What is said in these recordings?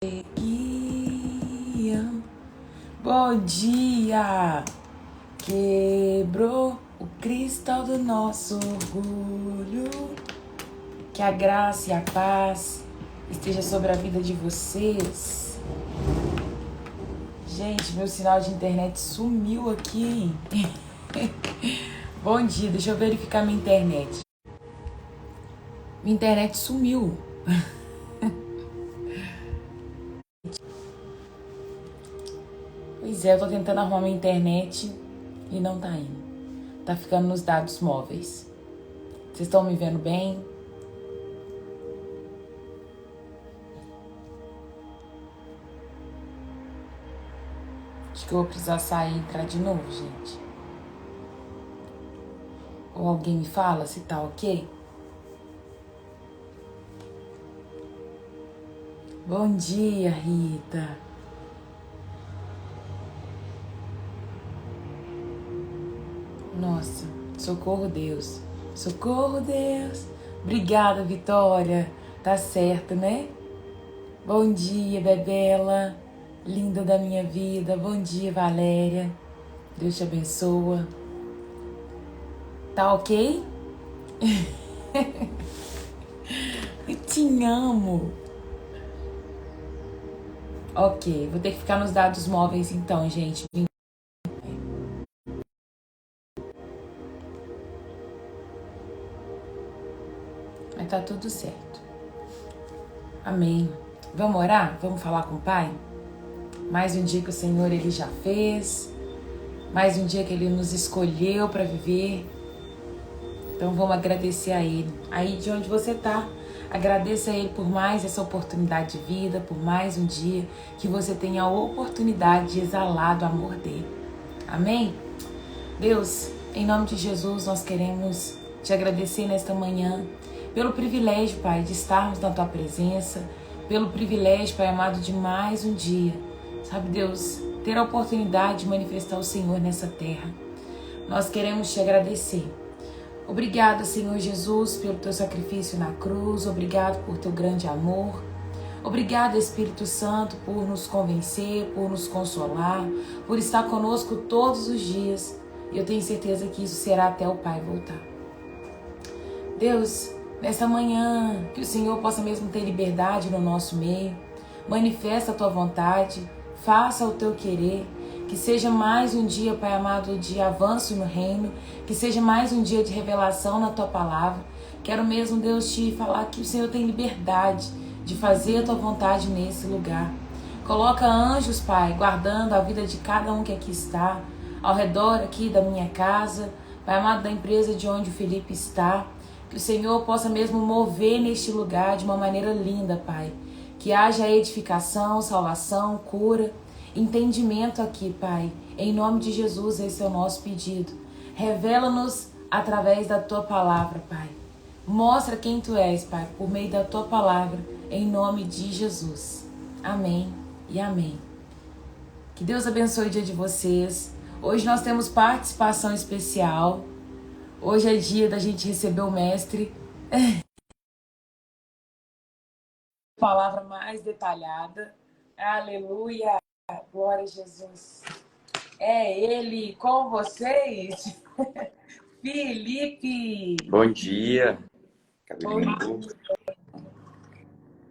guiam. Bom dia! Quebrou o cristal do nosso orgulho. Que a graça e a paz esteja sobre a vida de vocês. Gente, meu sinal de internet sumiu aqui, hein? Bom dia, deixa eu verificar minha internet. Minha internet sumiu. Pois é, eu tô tentando arrumar minha internet e não tá indo. Tá ficando nos dados móveis. Vocês estão me vendo bem? Acho que eu vou precisar sair e entrar de novo, gente. Ou alguém me fala se tá ok? Bom dia, Rita. Nossa, socorro, Deus. Socorro, Deus. Obrigada, Vitória. Tá certo, né? Bom dia, Bebela. Linda da minha vida. Bom dia, Valéria. Deus te abençoa. Tá ok? Eu te amo. Ok, vou ter que ficar nos dados móveis então, gente. Mas tá tudo certo. Amém. Vamos orar? Vamos falar com o Pai? Mais um dia que o Senhor Ele já fez. Mais um dia que Ele nos escolheu para viver. Então vamos agradecer a Ele. Aí de onde você tá, agradeça a Ele por mais essa oportunidade de vida, por mais um dia que você tenha a oportunidade de exalar do amor dEle. Amém? Deus, em nome de Jesus, nós queremos te agradecer nesta manhã pelo privilégio, Pai, de estarmos na Tua presença, pelo privilégio, Pai amado, de mais um dia, sabe, Deus, ter a oportunidade de manifestar o Senhor nessa terra. Nós queremos te agradecer. Obrigado, Senhor Jesus, pelo Teu sacrifício na cruz, obrigado por Teu grande amor. Obrigado, Espírito Santo, por nos convencer, por nos consolar, por estar conosco todos os dias. E eu tenho certeza que isso será até o Pai voltar. Deus, nesta manhã, que o Senhor possa mesmo ter liberdade no nosso meio. Manifesta a Tua vontade, faça o Teu querer. Que seja mais um dia, Pai amado, de avanço no reino. Que seja mais um dia de revelação na Tua palavra. Quero mesmo, Deus, te falar que o Senhor tem liberdade de fazer a Tua vontade nesse lugar. Coloca anjos, Pai, guardando a vida de cada um que aqui está, ao redor aqui da minha casa, Pai amado, da empresa de onde o Felipe está. Que o Senhor possa mesmo mover neste lugar de uma maneira linda, Pai. Que haja edificação, salvação, cura, entendimento aqui, Pai. Em nome de Jesus, esse é o nosso pedido. Revela-nos através da Tua palavra, Pai. Mostra quem Tu és, Pai, por meio da Tua palavra, em nome de Jesus. Amém e amém. Que Deus abençoe o dia de vocês. Hoje nós temos participação especial. Hoje é dia da gente receber o mestre. Palavra mais detalhada. Aleluia. Glória a Jesus. É Ele com vocês. Felipe. Bom dia. Cabelinho curto.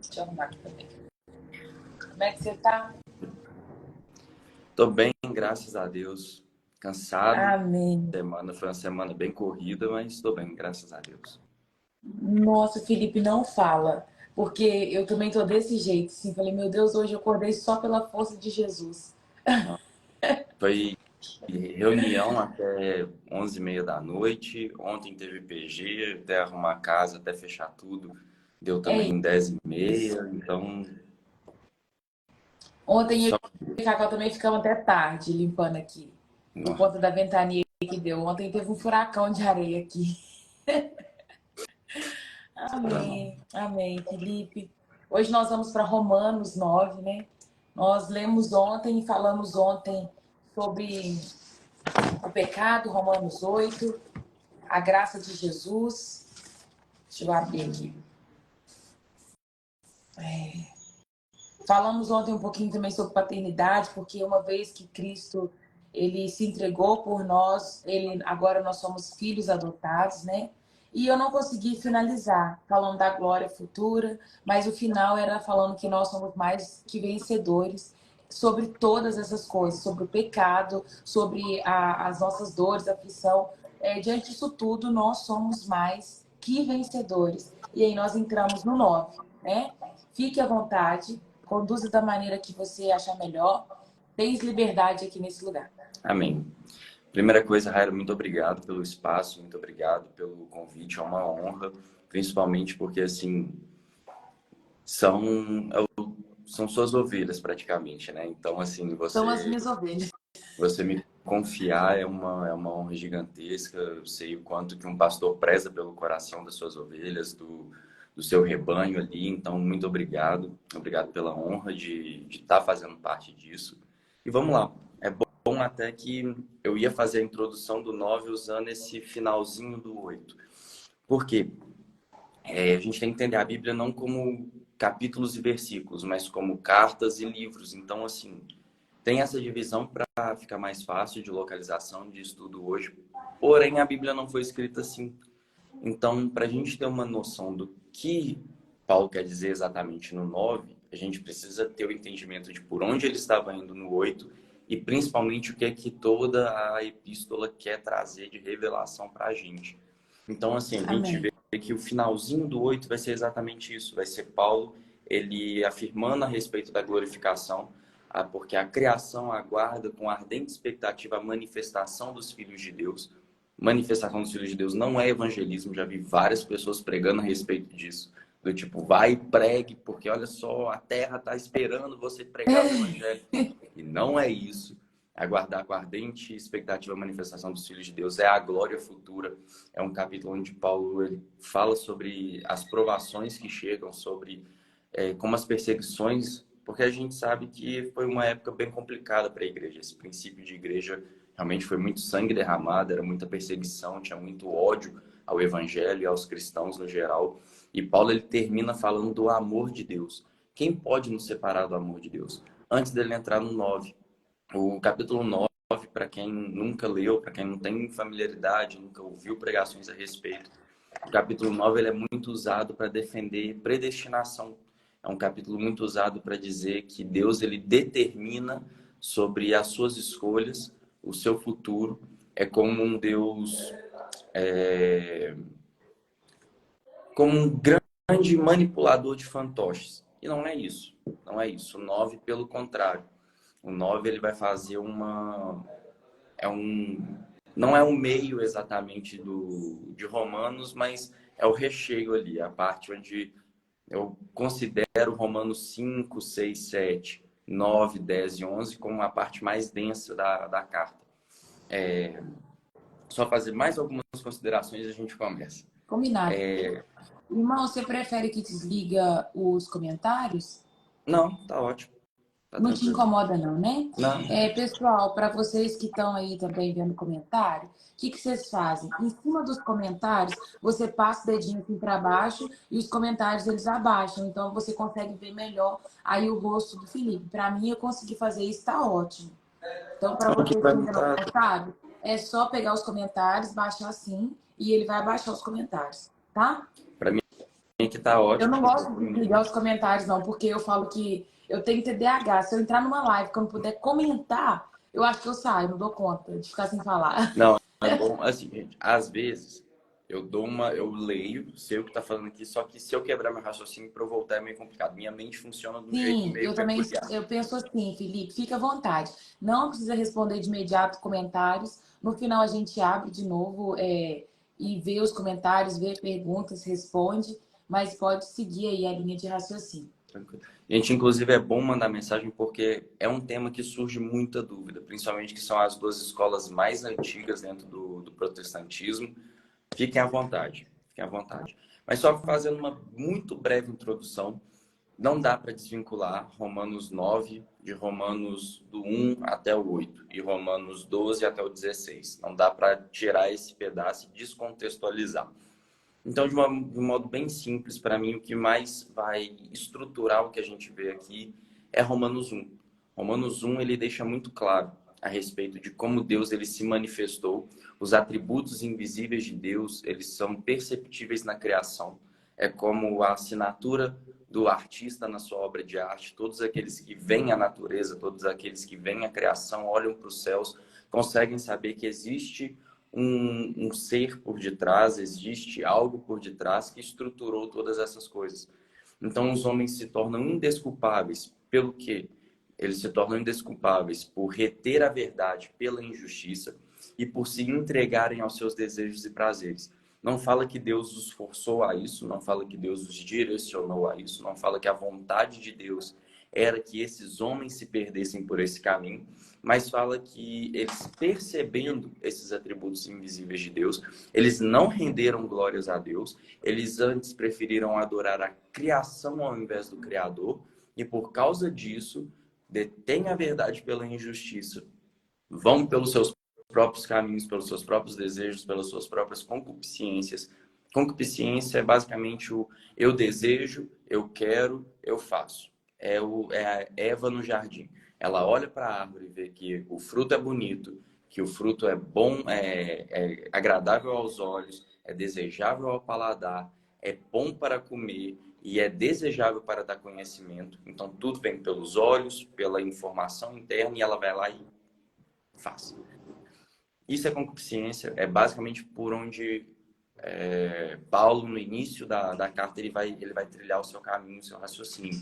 Deixa eu arrumar aqui também. Como é que você tá? Tô bem, graças a Deus. Cansado. Amém. Semana foi uma semana bem corrida, mas tô bem, graças a Deus. Nossa, Felipe, não fala. Porque eu também tô desse jeito, assim. Falei, meu Deus, hoje eu acordei só pela força de Jesus. Foi reunião até 11h30 da noite. Ontem teve PG, até arrumar a casa, até fechar tudo. Deu também 10h30, então... Ontem eu e Cacau também ficamos até tarde limpando aqui. Por conta da ventania que deu. Ontem teve um furacão de areia aqui. Amém, amém, Felipe. Hoje nós vamos para Romanos 9, né? Nós lemos ontem e falamos ontem sobre o pecado, Romanos 8, a graça de Jesus. Deixa eu abrir aqui. Falamos ontem um pouquinho também sobre paternidade, porque uma vez que Cristo ele se entregou por nós, agora nós somos filhos adotados, né? E eu não consegui finalizar falando da glória futura, mas o final era falando que nós somos mais que vencedores sobre todas essas coisas, sobre o pecado, sobre as nossas dores, a aflição. Diante disso tudo, nós somos mais que vencedores. E aí nós entramos no 9, né? Fique à vontade, conduza da maneira que você achar melhor. Tens liberdade aqui nesse lugar. Amém. Primeira coisa, Raira, muito obrigado pelo espaço, muito obrigado pelo convite, é uma honra, principalmente porque, assim, são suas ovelhas praticamente, né? Então, assim, São as minhas ovelhas. você me confiar é uma honra gigantesca. Eu sei o quanto que um pastor preza pelo coração das suas ovelhas, do seu rebanho ali. Então, muito obrigado. Obrigado pela honra de estar fazendo parte disso. E vamos lá. É bom até que eu ia fazer a introdução do 9 usando esse finalzinho do 8. Por quê? A gente tem que entender a Bíblia não como capítulos e versículos, mas como cartas e livros. Então, assim, tem essa divisão para ficar mais fácil de localização de estudo hoje. Porém, a Bíblia não foi escrita assim. Então, para a gente ter uma noção do que Paulo quer dizer exatamente no 9, a gente precisa ter o entendimento de por onde ele estava indo no 8 e principalmente o que é que toda a epístola quer trazer de revelação para a gente. Então, assim, a gente Amém. vê que o finalzinho do 8 vai ser exatamente isso. Vai ser Paulo, ele afirmando a respeito da glorificação, porque a criação aguarda com ardente expectativa a manifestação dos filhos de Deus. Manifestação dos filhos de Deus não é evangelismo, já vi várias pessoas pregando a respeito disso. Do tipo, vai e pregue, porque olha só, a terra está esperando você pregar o evangelho. E não é isso. Aguardar com ardente expectativa a manifestação dos filhos de Deus é a glória futura. É um capítulo onde Paulo ele fala sobre as provações que chegam, sobre como as perseguições, porque a gente sabe que foi uma época bem complicada para a igreja. Esse princípio de igreja realmente foi muito sangue derramado, era muita perseguição, tinha muito ódio ao evangelho e aos cristãos no geral. E Paulo ele termina falando do amor de Deus. Quem pode nos separar do amor de Deus? Antes dele entrar no 9. O capítulo 9, para quem nunca leu, para quem não tem familiaridade, nunca ouviu pregações a respeito, o capítulo 9 ele é muito usado para defender predestinação. É um capítulo muito usado para dizer que Deus ele determina sobre as suas escolhas, o seu futuro. É como um Deus, como um grande manipulador de fantoches. E não é isso. Não é isso. O 9, pelo contrário. O 9 ele vai fazer não é um meio exatamente de Romanos, mas é o recheio ali, a parte onde eu considero Romanos 5, 6, 7, 9, 10 e 11 como a parte mais densa da carta. Só fazer mais algumas considerações e a gente começa. Combinado. Irmão, você prefere que desliga os comentários? Não, tá ótimo. Tá Não te tranquilo. incomoda não, né? Não. Pessoal, para vocês que estão aí também vendo comentário, o que vocês fazem? Em cima dos comentários, você passa o dedinho assim para baixo e os comentários eles abaixam. Então você consegue ver melhor aí o rosto do Felipe. Para mim, eu consegui fazer isso, tá ótimo. Então, para Aqui vocês pra que mim ainda não tá. sabe, é só pegar os comentários, baixar assim e ele vai abaixar os comentários, tá? Pra mim aqui tá Eu ótimo. não gosto de desligar os comentários, não, porque eu falo que eu tenho TDAH. Se eu entrar numa live que eu não puder comentar, eu acho que eu saio, não dou conta de ficar sem falar. Não, é bom. Assim, gente, às vezes eu leio, sei o que tá falando aqui, só que se eu quebrar meu raciocínio para eu voltar é meio complicado. Minha mente funciona de um jeito Sim, meio eu também peculiar. eu penso assim, Felipe, fica à vontade. Não precisa responder de imediato comentários. No final a gente abre de novo e vê os comentários, vê perguntas, responde, mas pode seguir aí a linha de raciocínio. Tranquilo. Gente, inclusive é bom mandar mensagem porque é um tema que surge muita dúvida, principalmente que são as duas escolas mais antigas dentro do protestantismo. Fiquem à vontade, fiquem à vontade. Mas só fazendo uma muito breve introdução, não dá para desvincular Romanos 9 de Romanos do 1 até o 8 e Romanos 12 até o 16. Não dá para tirar esse pedaço e descontextualizar. Então, de um modo bem simples, para mim, o que mais vai estruturar o que a gente vê aqui é Romanos 1. Romanos 1, ele deixa muito claro a respeito de como Deus ele se manifestou. Os atributos invisíveis de Deus, eles são perceptíveis na criação. É como a assinatura do artista na sua obra de arte. Todos aqueles que veem a natureza, todos aqueles que veem a criação, olham para os céus, conseguem saber que existe um ser por detrás, existe algo por detrás que estruturou todas essas coisas. Então, os homens se tornam indesculpáveis pelo quê? Eles se tornam indesculpáveis por reter a verdade pela injustiça e por se entregarem aos seus desejos e prazeres. Não fala que Deus os forçou a isso, não fala que Deus os direcionou a isso, não fala que a vontade de Deus era que esses homens se perdessem por esse caminho, mas fala que eles, percebendo esses atributos invisíveis de Deus, eles não renderam glórias a Deus, eles antes preferiram adorar a criação ao invés do Criador, e por causa disso, detêm a verdade pela injustiça, vão pelos seus próprios caminhos, pelos seus próprios desejos, pelas suas próprias concupiscências. Concupiscência é basicamente o eu desejo, eu quero, eu faço. É a Eva no jardim. Ela olha para a árvore e vê que o fruto é bonito, que o fruto é bom, é agradável aos olhos, é desejável ao paladar, é bom para comer e é desejável para dar conhecimento. Então, tudo vem pelos olhos, pela informação interna, e ela vai lá e faz. Isso é concupiscência, é basicamente por onde Paulo, no início da carta, ele vai trilhar o seu caminho, o seu raciocínio.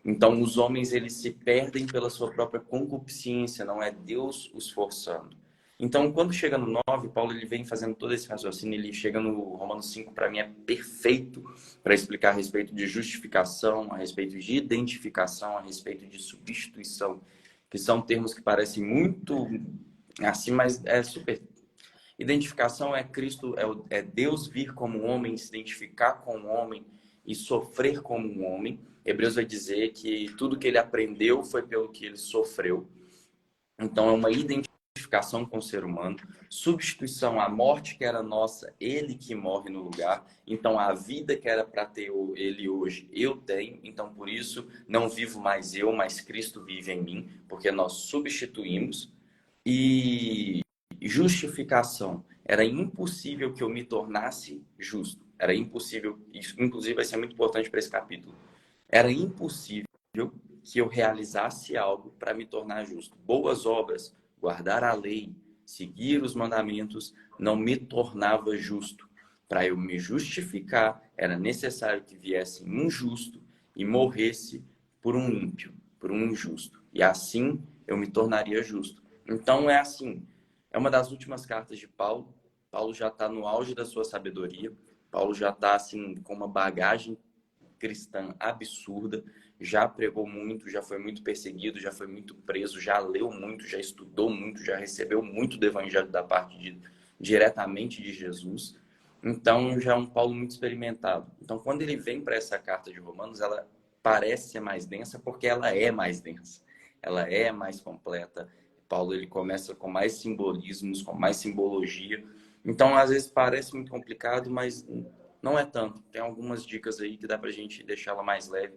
Então, os homens, eles se perdem pela sua própria concupiscência, não é Deus os forçando. Então, quando chega no 9, Paulo ele vem fazendo todo esse raciocínio, ele chega no Romanos 5, para mim é perfeito para explicar a respeito de justificação, a respeito de identificação, a respeito de substituição, que são termos que parecem muito assim, mas é super. Identificação é Cristo, é Deus vir como homem, se identificar com o homem e sofrer como um homem. Hebreus vai dizer que tudo que ele aprendeu foi pelo que ele sofreu. Então, é uma identificação com o ser humano. Substituição, a morte que era nossa, ele que morre no lugar. Então, a vida que era para ter ele hoje, eu tenho. Então, por isso, não vivo mais eu, mas Cristo vive em mim, porque nós substituímos. E justificação. Era impossível que eu me tornasse justo. Era impossível. Isso, inclusive, vai ser muito importante para esse capítulo. Era impossível que eu realizasse algo para me tornar justo. Boas obras, guardar a lei, seguir os mandamentos, não me tornava justo. Para eu me justificar, era necessário que viesse um justo e morresse por um ímpio, por um injusto. E assim eu me tornaria justo. Então é assim, é uma das últimas cartas de Paulo. Paulo já está no auge da sua sabedoria. Paulo já está assim com uma bagagem cristã absurda, já pregou muito, já foi muito perseguido, já foi muito preso, já leu muito, já estudou muito, já recebeu muito do evangelho da parte diretamente de Jesus. Então, já é um Paulo muito experimentado. Então, quando ele vem para essa carta de Romanos, ela parece ser mais densa porque ela é mais densa. Ela é mais completa. Paulo ele começa com mais simbolismos, com mais simbologia. Então, às vezes parece muito complicado, mas não é tanto. Tem algumas dicas aí que dá pra gente deixar ela mais leve.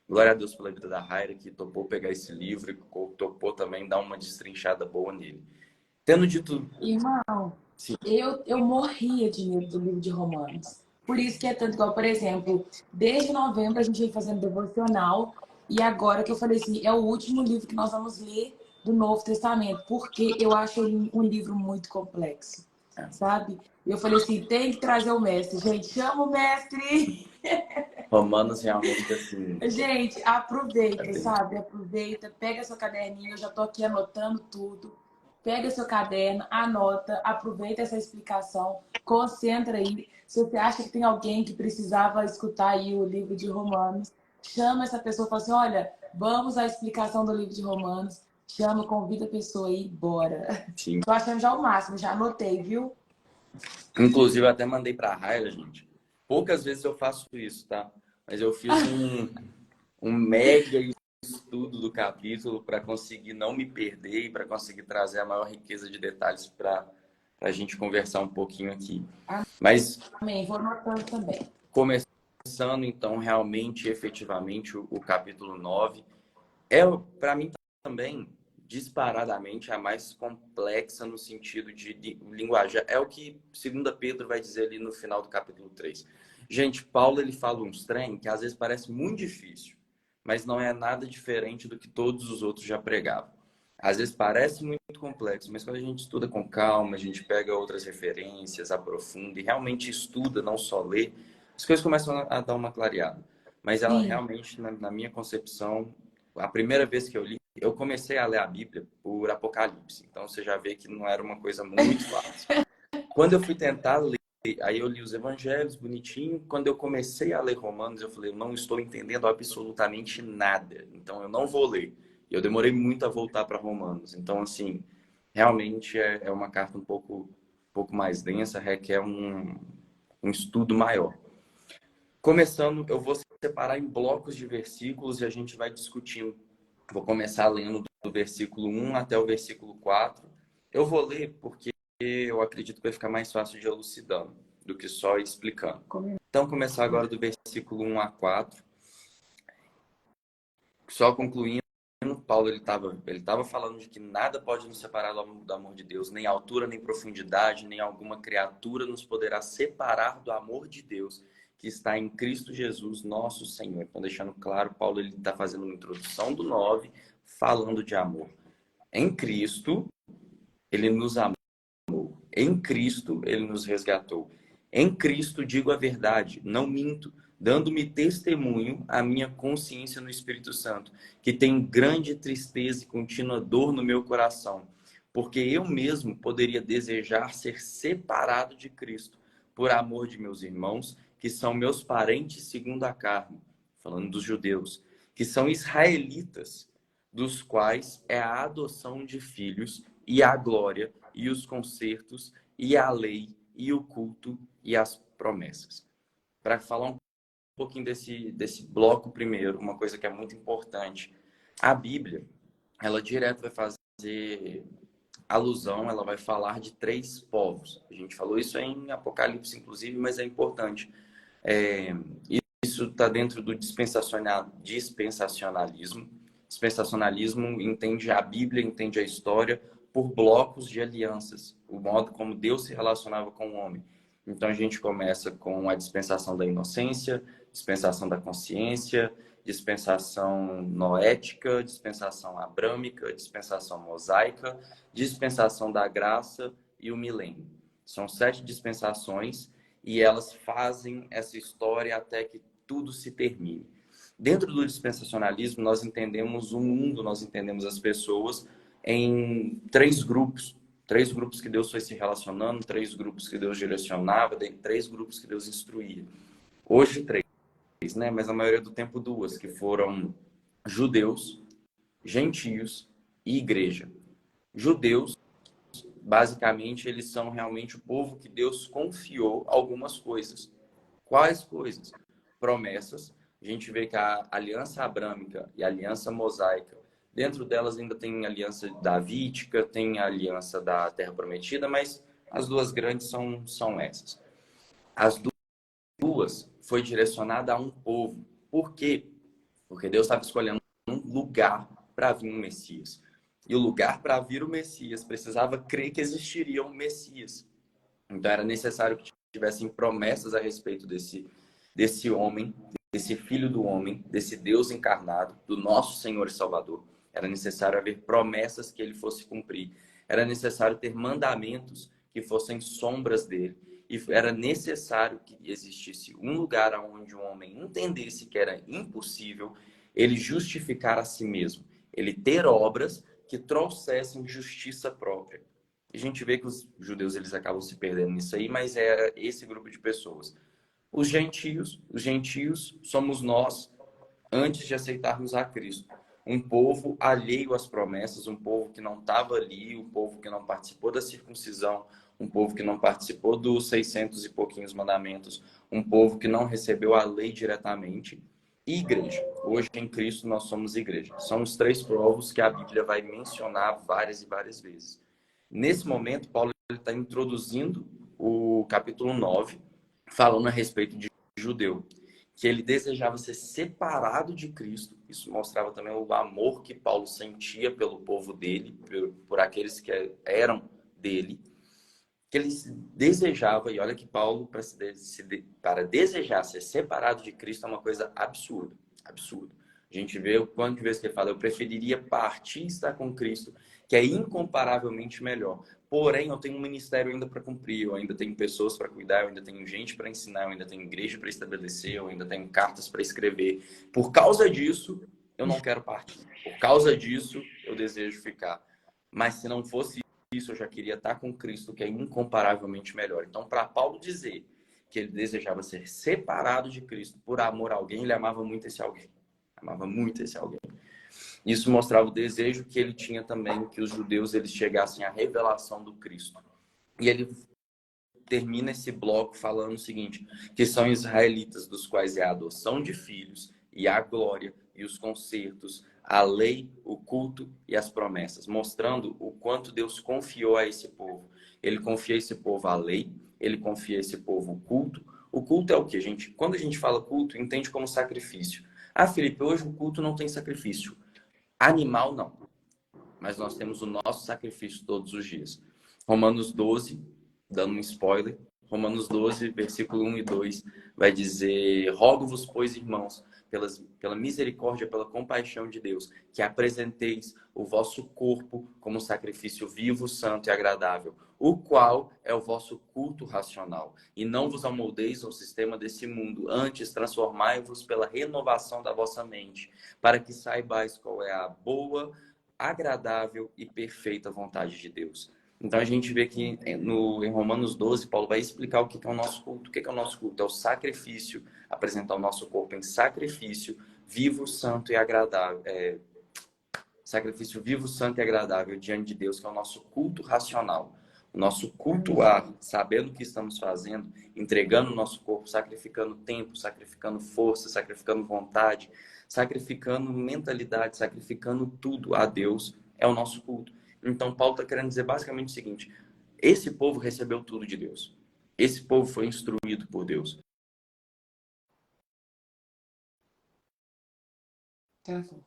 Glória a Deus pela vida da Raira, que topou pegar esse livro e topou também dar uma destrinchada boa nele. Tendo dito... Irmão, Sim. eu morria de medo do livro de Romanos. Por isso que é tanto igual, por exemplo, desde novembro a gente vem fazendo devocional e agora que eu falei assim, é o último livro que nós vamos ler do Novo Testamento, porque eu acho ele um livro muito complexo, sabe? E eu falei assim, tem que trazer o mestre. Gente, chama o mestre! Romanos realmente assim... Gente, aproveita, sabe? Aproveita, pega seu caderninho, eu já tô aqui anotando tudo. Pega seu caderno, anota, aproveita essa explicação, concentra aí. Se você acha que tem alguém que precisava escutar aí o livro de Romanos, chama essa pessoa e fala assim, olha, vamos à explicação do livro de Romanos. Chama, convida a pessoa aí, bora. Sim. Tô achando já o máximo, já anotei, viu? Inclusive, eu até mandei pra Raira, gente. Poucas vezes eu faço isso, tá? Mas eu fiz um mega estudo do capítulo para conseguir não me perder e para conseguir trazer a maior riqueza de detalhes para a gente conversar um pouquinho aqui. Mas, amém, vou anotando também. Começando, então, realmente, efetivamente, o capítulo 9, para mim também, disparadamente, a mais complexa no sentido de linguagem. É o que 2 Pedro vai dizer ali no final do capítulo 3. Gente, Paulo ele fala uns trem que às vezes parece muito difícil, mas não é nada diferente do que todos os outros já pregavam. Às vezes parece muito complexo, mas quando a gente estuda com calma, a gente pega outras referências, aprofunda e realmente estuda, não só lê, as coisas começam a dar uma clareada. Mas ela Sim, realmente, na minha concepção, a primeira vez que eu li, eu comecei a ler a Bíblia por Apocalipse. Então você já vê que não era uma coisa muito fácil. Quando eu fui tentar ler, aí eu li os evangelhos bonitinho. Quando eu comecei a ler Romanos, eu falei, eu não estou entendendo absolutamente nada. Então eu não vou ler. Eu demorei muito a voltar para Romanos. Então, assim, realmente é uma carta um pouco mais densa, requer um estudo maior. Começando, eu vou separar em blocos de versículos e a gente vai discutindo. Vou começar lendo do versículo 1 até o versículo 4. Eu vou ler porque eu acredito que vai ficar mais fácil de elucidando do que só explicando. Então, começar agora do versículo 1 a 4. Só concluindo, Paulo ele tava falando de que nada pode nos separar do amor de Deus, nem altura, nem profundidade, nem alguma criatura nos poderá separar do amor de Deus que está em Cristo Jesus, nosso Senhor. Então, deixando claro, Paulo ele está fazendo uma introdução do 9, falando de amor. Em Cristo, ele nos amou. Em Cristo, ele nos resgatou. Em Cristo, digo a verdade, não minto, dando-me testemunho à minha consciência no Espírito Santo, que tem grande tristeza e contínua dor no meu coração, porque eu mesmo poderia desejar ser separado de Cristo, por amor de meus irmãos, que são meus parentes segundo a carne, falando dos judeus, que são israelitas, dos quais é a adoção de filhos e a glória e os concertos, e a lei, e o culto, e as promessas. Para falar um pouquinho desse bloco primeiro, uma coisa que é muito importante. A Bíblia, ela direto vai fazer alusão, ela vai falar de 3 povos. A gente falou isso em Apocalipse, inclusive, mas é importante. É, isso está dentro do dispensacionalismo. Dispensacionalismo entende a Bíblia, entende a história por blocos de alianças, o modo como Deus se relacionava com o homem. Então a gente começa com a dispensação da inocência, dispensação da consciência, dispensação noética, dispensação abrâmica, dispensação mosaica, dispensação da graça e o milênio. São 7 dispensações e elas fazem essa história até que tudo se termine. Dentro do dispensacionalismo, nós entendemos o mundo, nós entendemos as pessoas em 3 grupos. 3 grupos que Deus foi se relacionando, 3 grupos que Deus direcionava, 3 grupos que Deus instruía. Hoje, 3, né? Mas na maioria do tempo, 2, que foram judeus, gentios e igreja. Judeus, basicamente, eles são realmente o povo que Deus confiou algumas coisas. Quais coisas? Promessas. A gente vê que a aliança abrâmica e a aliança mosaica, dentro delas ainda tem a aliança davídica, tem a aliança da Terra Prometida, mas as 2 grandes são essas. As 2 foi direcionada a um povo. Por quê? Porque Deus estava escolhendo um lugar para vir um Messias. E o lugar para vir o Messias precisava crer que existiria um Messias. Então era necessário que tivessem promessas a respeito desse homem, desse filho do homem, desse Deus encarnado, do nosso Senhor e Salvador. Era necessário haver promessas que ele fosse cumprir. Era necessário ter mandamentos que fossem sombras dele. E era necessário que existisse um lugar onde o homem entendesse que era impossível ele justificar a si mesmo, ele ter obras que trouxessem justiça própria. A gente vê que os judeus eles acabam se perdendo nisso aí, mas é esse grupo de pessoas. Os gentios somos nós antes de aceitarmos a Cristo. Um povo alheio às promessas, um povo que não estava ali, um povo que não participou da circuncisão, um povo que não participou dos 600 e pouquinhos mandamentos, um povo que não recebeu a lei diretamente. E igreja. Hoje em Cristo nós somos igreja. São os 3 povos que a Bíblia vai mencionar várias e várias vezes. Nesse momento, Paulo está introduzindo o capítulo 9, falando a respeito de judeu. que ele desejava ser separado de Cristo. Isso mostrava também o amor que Paulo sentia pelo povo dele, por aqueles que eram dele, que ele desejava, e olha que Paulo, para desejar ser separado de Cristo, é uma coisa absurda, absurda. A gente vê o quanto de vezes que ele fala, eu preferiria partir e estar com Cristo, que é incomparavelmente melhor. Porém, eu tenho um ministério ainda para cumprir, eu ainda tenho pessoas para cuidar, eu ainda tenho gente para ensinar, eu ainda tenho igreja para estabelecer, eu ainda tenho cartas para escrever. Por causa disso, eu não quero partir. Por causa disso, eu desejo ficar. Mas se não fosse isso, eu já queria estar com Cristo, que é incomparavelmente melhor. Então, para Paulo dizer que ele desejava ser separado de Cristo por amor a alguém, ele amava muito esse alguém. Amava muito esse alguém. Isso mostrava o desejo que ele tinha também que os judeus eles chegassem à revelação do Cristo. E ele termina esse bloco falando o seguinte, que são israelitas, dos quais é a adoção de filhos e a glória e os concertos, a lei, o culto e as promessas, mostrando o quanto Deus confiou a esse povo. Ele confia a esse povo a lei, ele confia a esse povo o culto. O culto é o que, gente? Quando a gente fala culto, entende como sacrifício. Ah, Felipe, hoje o culto não tem sacrifício. Animal, não. Mas nós temos o nosso sacrifício todos os dias. Romanos 12, dando um spoiler, Romanos 12, versículo 1 e 2, vai dizer: rogo-vos, pois, irmãos, pela misericórdia, pela compaixão de Deus, que apresenteis o vosso corpo como sacrifício vivo, santo e agradável, o qual é o vosso culto racional. E não vos amoldeis ao sistema desse mundo, antes transformai-vos pela renovação da vossa mente, para que saibais qual é a boa, agradável e perfeita vontade de Deus. Então a gente vê que em Romanos 12, Paulo vai explicar o que é o nosso culto. O que é o nosso culto? É o sacrifício, apresentar o nosso corpo em sacrifício vivo, santo e agradável. Sacrifício vivo, santo e agradável diante de Deus, que é o nosso culto racional. O nosso cultuar, sabendo o que estamos fazendo, entregando o nosso corpo, sacrificando tempo, sacrificando força, sacrificando vontade, sacrificando mentalidade, sacrificando tudo a Deus, é o nosso culto. Então, Paulo está querendo dizer basicamente o seguinte: esse povo recebeu tudo de Deus. Esse povo foi instruído por Deus. Tá bom.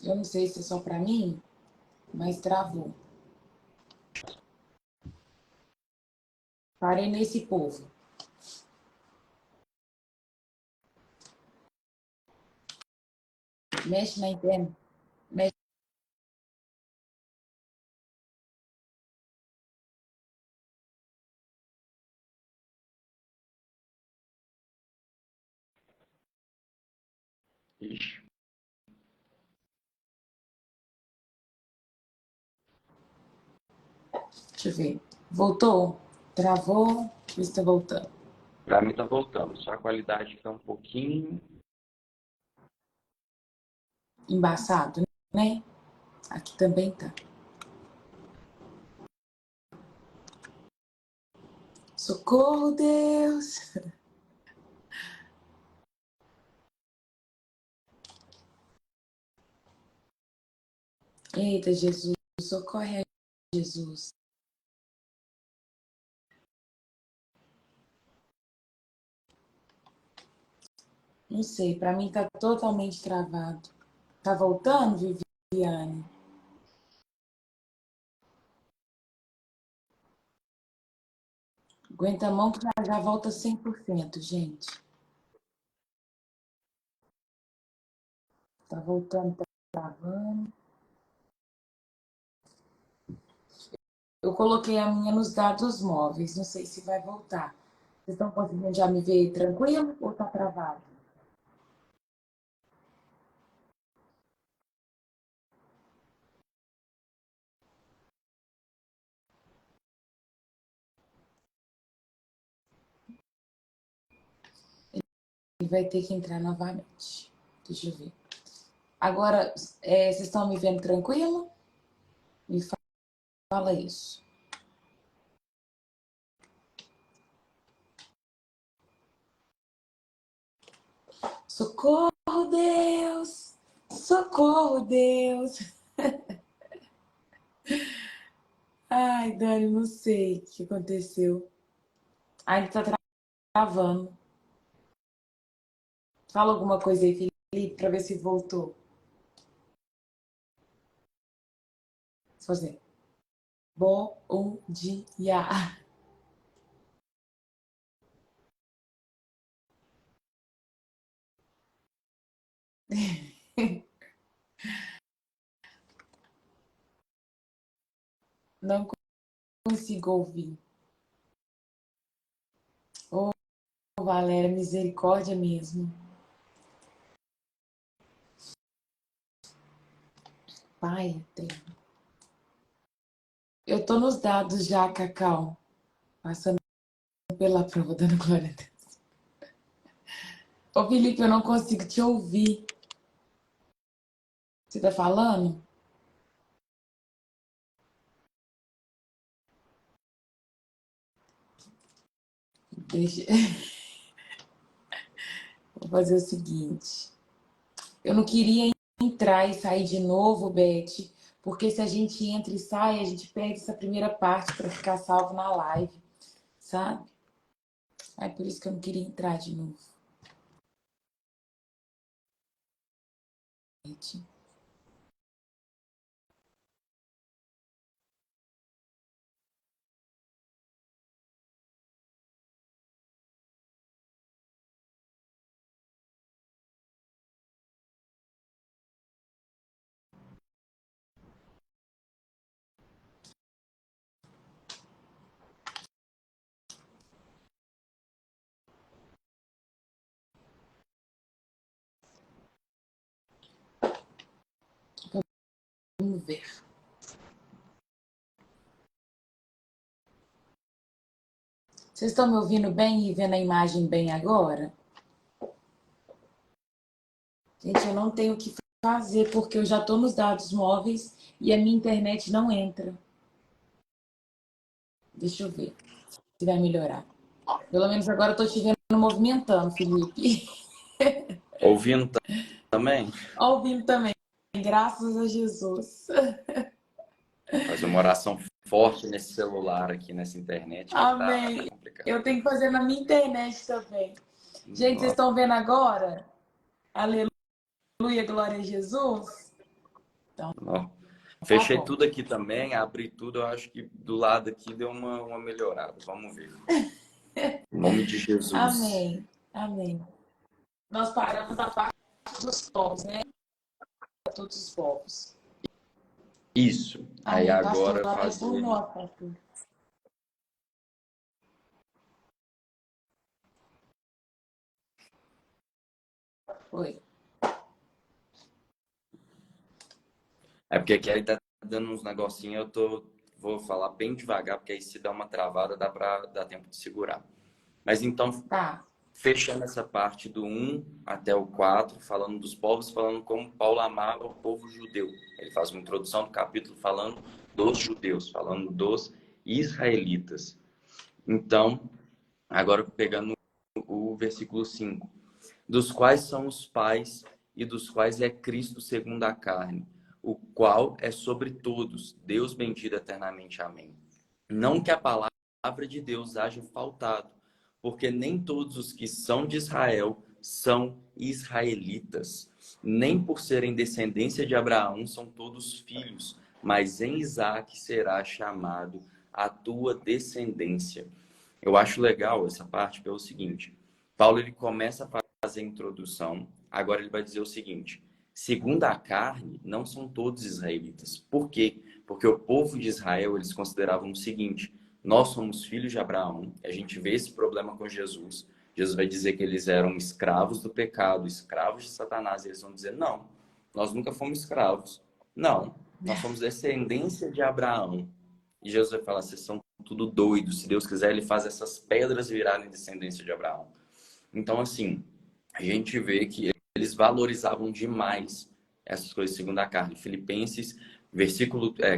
Eu não sei se é só para mim, mas travou. Parei nesse povo. Mexe na internet. Mexe. Ixi. Deixa eu ver. Voltou? Travou? Está voltando. Para mim está voltando. Só a qualidade está um pouquinho. Embaçado, né? Aqui também tá. Socorro, Deus! Eita, Jesus, socorre a Jesus. Não sei, para mim tá totalmente travado. Tá voltando, Viviane? Aguenta a mão que já volta 100%, gente. Tá voltando, tá travando. Eu coloquei a minha nos dados móveis, não sei se vai voltar. Vocês estão conseguindo já me ver tranquilo ou tá travado? E vai ter que entrar novamente. Deixa eu ver. Agora, vocês estão me vendo tranquilo? Me fala isso. Socorro, Deus! Socorro, Deus! Ai, Dani, não sei o que aconteceu. Ainda tá travando. Fala alguma coisa aí, Felipe, pra ver se voltou. Se você. Bom dia. Não consigo ouvir. Ô, Valéria, misericórdia mesmo. Pai eterno. Eu tô nos dados já, Cacau. Passando pela prova, dando glória a Deus. Ô, Felipe, eu não consigo te ouvir. Você tá falando? Deixa... Vou fazer o seguinte. Eu não queria entrar e sair de novo, Beth, porque se a gente entra e sai, a gente perde essa primeira parte para ficar salvo na live, sabe? É por isso que eu não queria entrar de novo. Vamos ver. Vocês estão me ouvindo bem e vendo a imagem bem agora? Gente, eu não tenho o que fazer porque eu já estou nos dados móveis e a minha internet não entra. Deixa eu ver se vai melhorar. Pelo menos agora eu tô te vendo movimentando, Felipe. Ouvindo também? Ouvindo também. Graças a Jesus. Fazer uma oração forte nesse celular aqui, nessa internet, que tá Amém. complicado. Eu tenho que fazer na minha internet também. Gente, vocês Nossa. estão vendo agora? Aleluia, glória a Jesus. Então, tá Fechei bom. tudo aqui também, abri tudo. Eu acho que do lado aqui deu uma melhorada. Vamos ver. Em nome de Jesus. Amém. Amém. Nós paramos a parte dos povos, né? Todos os povos. Isso. Aí Amém, pastor. agora Orai por fazer. nós, pastor. Oi. É porque aqui aí tá dando uns negocinhos, vou falar bem devagar, porque aí se dá uma travada, dá tempo de segurar. Mas então, Tá. fechando essa parte do 1 até o 4, falando dos povos, falando como Paulo amava o povo judeu. Ele faz uma introdução do capítulo falando dos judeus, falando dos israelitas. Então, agora pegando o versículo 5, dos quais são os pais e dos quais é Cristo segundo a carne, o qual é sobre todos, Deus bendito eternamente. Amém. Não que a palavra de Deus haja faltado, porque nem todos os que são de Israel são israelitas. Nem por serem descendência de Abraão são todos filhos, mas em Isaque será chamado a tua descendência. Eu acho legal essa parte pelo seguinte: Paulo ele começa a fazer a introdução, agora ele vai dizer o seguinte: segundo a carne, não são todos israelitas. Por quê? Porque o povo de Israel, eles consideravam o seguinte: nós somos filhos de Abraão. A gente vê esse problema com Jesus. Jesus vai dizer que eles eram escravos do pecado, escravos de Satanás. E eles vão dizer: não, nós nunca fomos escravos. Não, nós somos descendência de Abraão. E Jesus vai falar: vocês são tudo doidos. Se Deus quiser, ele faz essas pedras virarem descendência de Abraão. Então, assim, a gente vê que eles valorizavam demais essas coisas segundo a carne. Filipenses,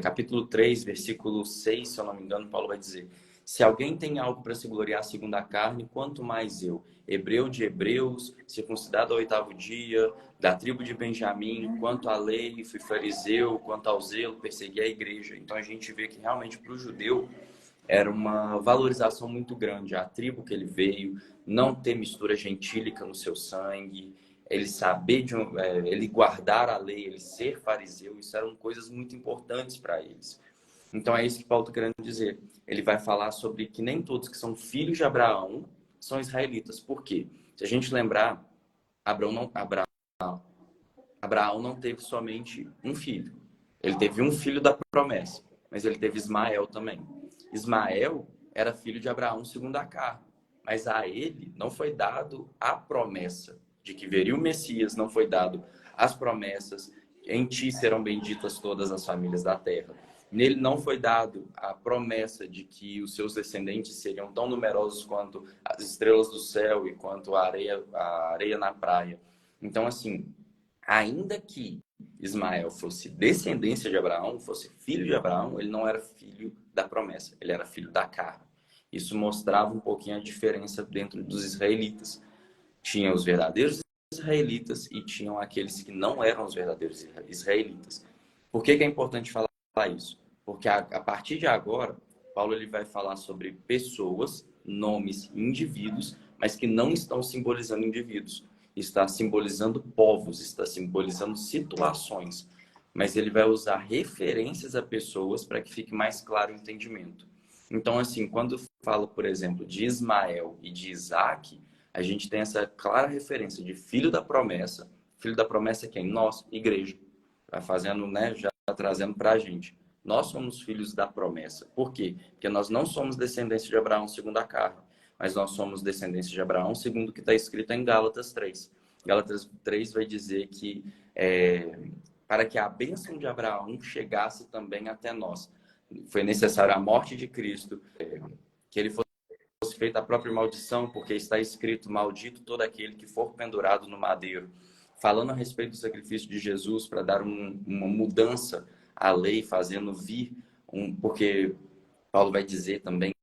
capítulo 3, versículo 6, se eu não me engano, Paulo vai dizer: Se alguém tem algo para se gloriar segundo a carne, quanto mais eu. Hebreu de hebreus, circuncidado ao 8º dia, da tribo de Benjamim, quanto à lei, fui fariseu, quanto ao zelo, persegui a igreja. Então a gente vê que realmente para o judeu era uma valorização muito grande. A tribo que ele veio, não ter mistura gentílica no seu sangue, ele saber ele guardar a lei, ele ser fariseu, isso eram coisas muito importantes para eles. Então é isso que Paulo está querendo dizer. Ele vai falar sobre que nem todos que são filhos de Abraão são israelitas. Por quê? Se a gente lembrar, Abraão não teve somente um filho. Ele teve um filho da promessa, mas ele teve Ismael também. Ismael era filho de Abraão segundo a carne, mas a ele não foi dado a promessa de que veria o Messias, não foi dado as promessas, em ti serão benditas todas as famílias da terra. Nele não foi dado a promessa de que os seus descendentes seriam tão numerosos quanto as estrelas do céu e quanto a areia na praia. Então, assim, ainda que Ismael fosse descendência de Abraão, fosse filho de Abraão, ele não era filho da promessa, ele era filho da carne. Isso mostrava um pouquinho a diferença dentro dos israelitas. Tinham os verdadeiros israelitas e tinham aqueles que não eram os verdadeiros israelitas. Por que é importante falar isso? Porque a partir de agora, Paulo ele vai falar sobre pessoas, nomes, indivíduos, mas que não estão simbolizando indivíduos. Está simbolizando povos, está simbolizando situações. Mas ele vai usar referências a pessoas para que fique mais claro o entendimento. Então, assim, quando fala, por exemplo, de Ismael e de Isaac, a gente tem essa clara referência de filho da promessa. Filho da promessa é quem? Nós, igreja. Vai fazendo, né, já trazendo para a gente. Nós somos filhos da promessa. Por quê? Porque nós não somos descendentes de Abraão segundo a carne, mas nós somos descendentes de Abraão segundo o que está escrito em Gálatas 3. Gálatas 3 vai dizer que para que a bênção de Abraão chegasse também até nós, foi necessária a morte de Cristo, que ele fosse feita a própria maldição, porque está escrito, maldito todo aquele que for pendurado no madeiro. Falando a respeito do sacrifício de Jesus para dar uma mudança à lei, fazendo vir, porque Paulo vai dizer também,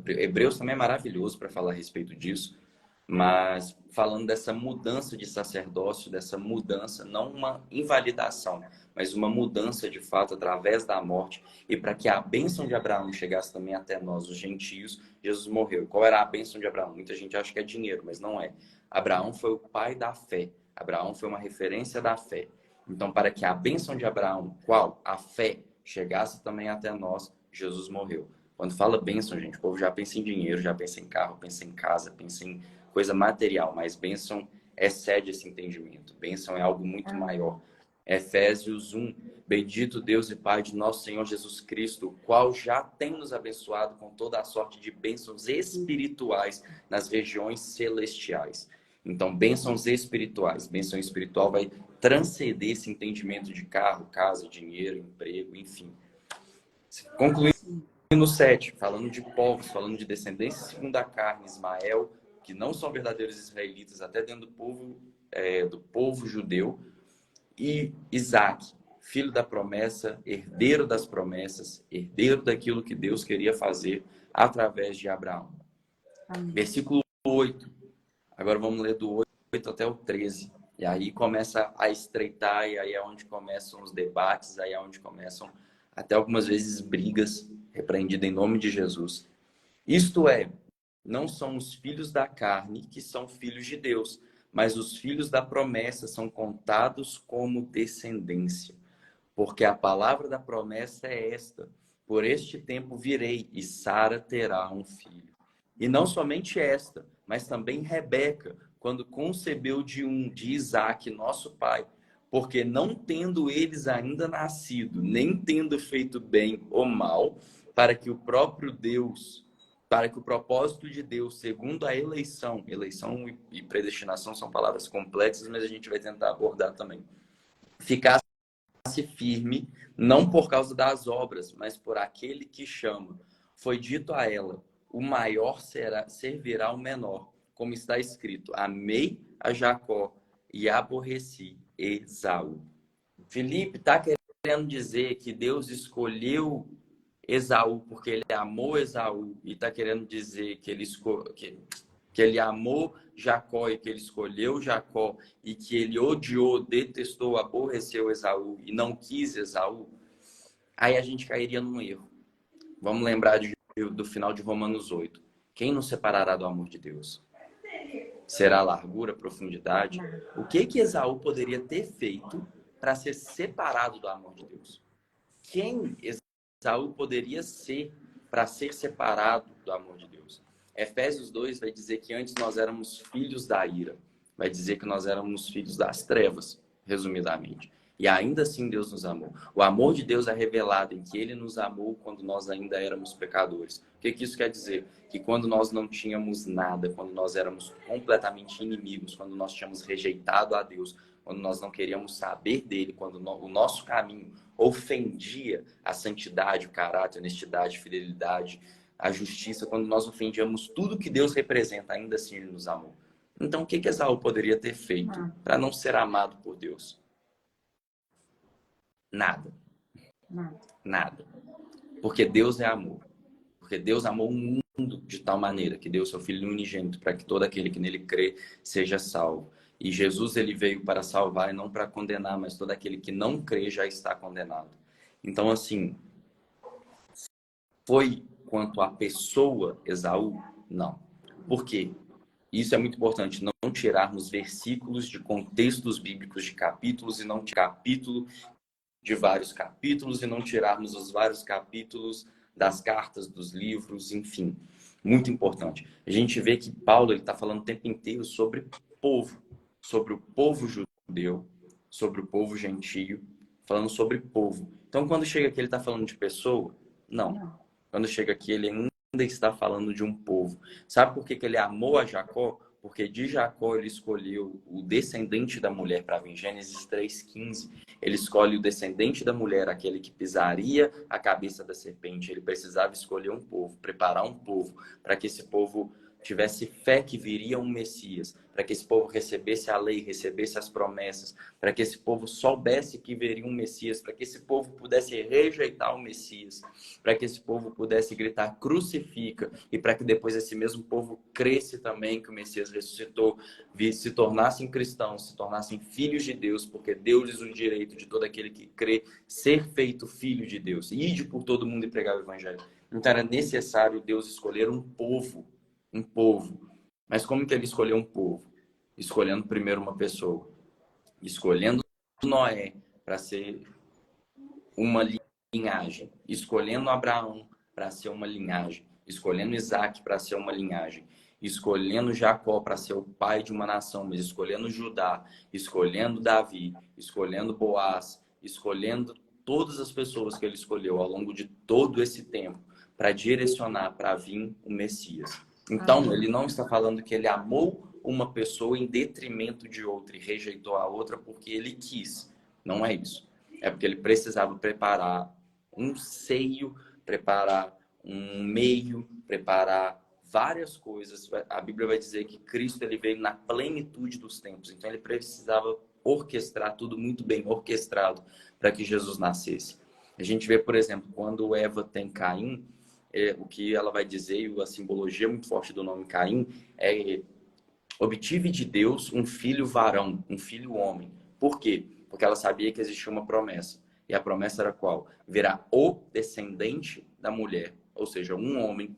Hebreus também é maravilhoso para falar a respeito disso, mas falando dessa mudança de sacerdócio, dessa mudança, não uma invalidação, mas uma mudança de fato através da morte, e para que a bênção de Abraão chegasse também até nós, os gentios, Jesus morreu. Qual era a bênção de Abraão? Muita gente acha que é dinheiro, mas não é. Abraão foi o pai da fé. Abraão foi uma referência da fé. Então, para que a bênção de Abraão, qual? A fé, chegasse também até nós, Jesus morreu. Quando fala bênção, gente, o povo já pensa em dinheiro, já pensa em carro, pensa em casa, pensa em coisa material, mas bênção excede esse entendimento. Bênção é algo muito maior. Efésios 1, bendito Deus e Pai de nosso Senhor Jesus Cristo, o qual já tem nos abençoado com toda a sorte de bênçãos espirituais nas regiões celestiais. Então, bênçãos espirituais. Bênção espiritual vai transcender esse entendimento de carro, casa, dinheiro, emprego, enfim. Concluindo no 7, falando de povos, falando de descendência segundo a carne, Ismael, que não são verdadeiros israelitas, até dentro do povo judeu, e Isaac, filho da promessa, herdeiro das promessas, herdeiro daquilo que Deus queria fazer através de Abraão. Amém. Versículo 8. Agora vamos ler do 8 até o 13. E aí começa a estreitar, e aí é onde começam os debates, aí é onde começam até algumas vezes brigas, repreendidas em nome de Jesus. Isto é, não são os filhos da carne que são filhos de Deus, mas os filhos da promessa são contados como descendência. Porque a palavra da promessa é esta: por este tempo virei e Sara terá um filho. E não somente esta, mas também Rebeca, quando concebeu de Isaque, nosso pai, porque não tendo eles ainda nascido, nem tendo feito bem ou mal, para que o propósito de Deus, segundo a eleição e predestinação são palavras complexas, mas a gente vai tentar abordar também, ficasse firme, não por causa das obras, mas por aquele que chama. Foi dito a ela: o maior servirá ao menor, como está escrito: amei a Jacó e aborreci Esaú. Filipe está querendo dizer que Deus escolheu Esaú porque ele amou Esaú e está querendo dizer que que ele amou Jacó e que ele escolheu Jacó e que ele odiou, detestou, aborreceu Esaú e não quis Esaú, aí a gente cairia num erro. Vamos lembrar do final de Romanos 8. Quem nos separará do amor de Deus? Será a largura, a profundidade? O que Esaú poderia ter feito para ser separado do amor de Deus? Quem Esaú poderia ser para ser separado do amor de Deus? Efésios 2 vai dizer que antes nós éramos filhos da ira. Vai dizer que nós éramos filhos das trevas, resumidamente. E ainda assim Deus nos amou. O amor de Deus é revelado em que Ele nos amou quando nós ainda éramos pecadores. O que isso quer dizer? Que quando nós não tínhamos nada, quando nós éramos completamente inimigos, quando nós tínhamos rejeitado a Deus, quando nós não queríamos saber dele, quando o nosso caminho ofendia a santidade, o caráter, a honestidade, a fidelidade, a justiça, quando nós ofendíamos tudo que Deus representa, ainda assim Ele nos amou. Então, o que Esaú poderia ter feito para não ser amado por Deus? Nada. Nada. Porque Deus é amor. Porque Deus amou o mundo de tal maneira que deu seu Filho unigênito para que todo aquele que nele crê seja salvo. E Jesus, ele veio para salvar e não para condenar, mas todo aquele que não crê já está condenado. Então, assim, foi quanto à pessoa Esaú? Não. Por quê? Isso é muito importante, não tirarmos versículos de contextos bíblicos de capítulos e não capítulo de vários capítulos e não tirarmos os vários capítulos das cartas, dos livros, enfim. Muito importante. A gente vê que Paulo está falando o tempo inteiro sobre povo, sobre o povo judeu, sobre o povo gentio, falando sobre povo. Então, quando chega aqui, ele está falando de pessoa? Não. Quando chega aqui, ele ainda está falando de um povo. Sabe por que ele amou a Jacó? Porque de Jacó ele escolheu o descendente da mulher para vir. Gênesis 3,15. Ele escolhe o descendente da mulher, aquele que pisaria a cabeça da serpente. Ele precisava escolher um povo, preparar um povo, para que esse povo tivesse fé que viria um Messias, para que esse povo recebesse a lei, recebesse as promessas, para que esse povo soubesse que viria um Messias, para que esse povo pudesse rejeitar o Messias, para que esse povo pudesse gritar crucifica, e para que depois esse mesmo povo cresce também que o Messias ressuscitou, se tornassem cristãos, se tornassem filhos de Deus, porque deu-lhes o direito de todo aquele que crê ser feito filho de Deus. Ide por todo mundo e pregar o evangelho. Então era necessário Deus escolher um povo. Um povo. Mas como que ele escolheu um povo? Escolhendo primeiro uma pessoa. Escolhendo Noé para ser uma linhagem. Escolhendo Abraão para ser uma linhagem. Escolhendo Isaac para ser uma linhagem. Escolhendo Jacó para ser o pai de uma nação. Mas escolhendo Judá. Escolhendo Davi. Escolhendo Boaz. Escolhendo todas as pessoas que ele escolheu ao longo de todo esse tempo para direcionar para vir o Messias. Então, ele não está falando que ele amou uma pessoa em detrimento de outra e rejeitou a outra porque ele quis. Não é isso. É porque ele precisava preparar um seio, preparar um meio, preparar várias coisas. A Bíblia vai dizer que Cristo ele veio na plenitude dos tempos. Então, ele precisava orquestrar tudo muito bem orquestrado para que Jesus nascesse. A gente vê, por exemplo, quando Eva tem Caim, o que ela vai dizer, e a simbologia muito forte do nome Caim, é obtive de Deus um filho varão, um filho homem. Por quê? Porque ela sabia que existia uma promessa. E a promessa era qual? Virá o descendente da mulher. Ou seja, um homem,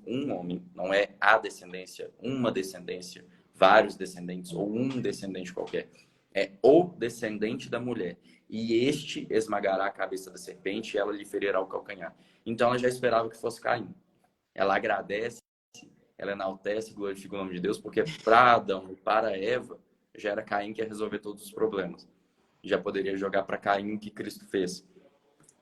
não é a descendência, uma descendência, vários descendentes, ou um descendente qualquer. É o descendente da mulher. E este esmagará a cabeça da serpente e ela lhe ferirá o calcanhar. Então ela já esperava que fosse Caim. Ela agradece, ela enaltece, glorifica o nome de Deus, porque para Adão e para Eva já era Caim que ia resolver todos os problemas. Já poderia jogar para Caim o que Cristo fez.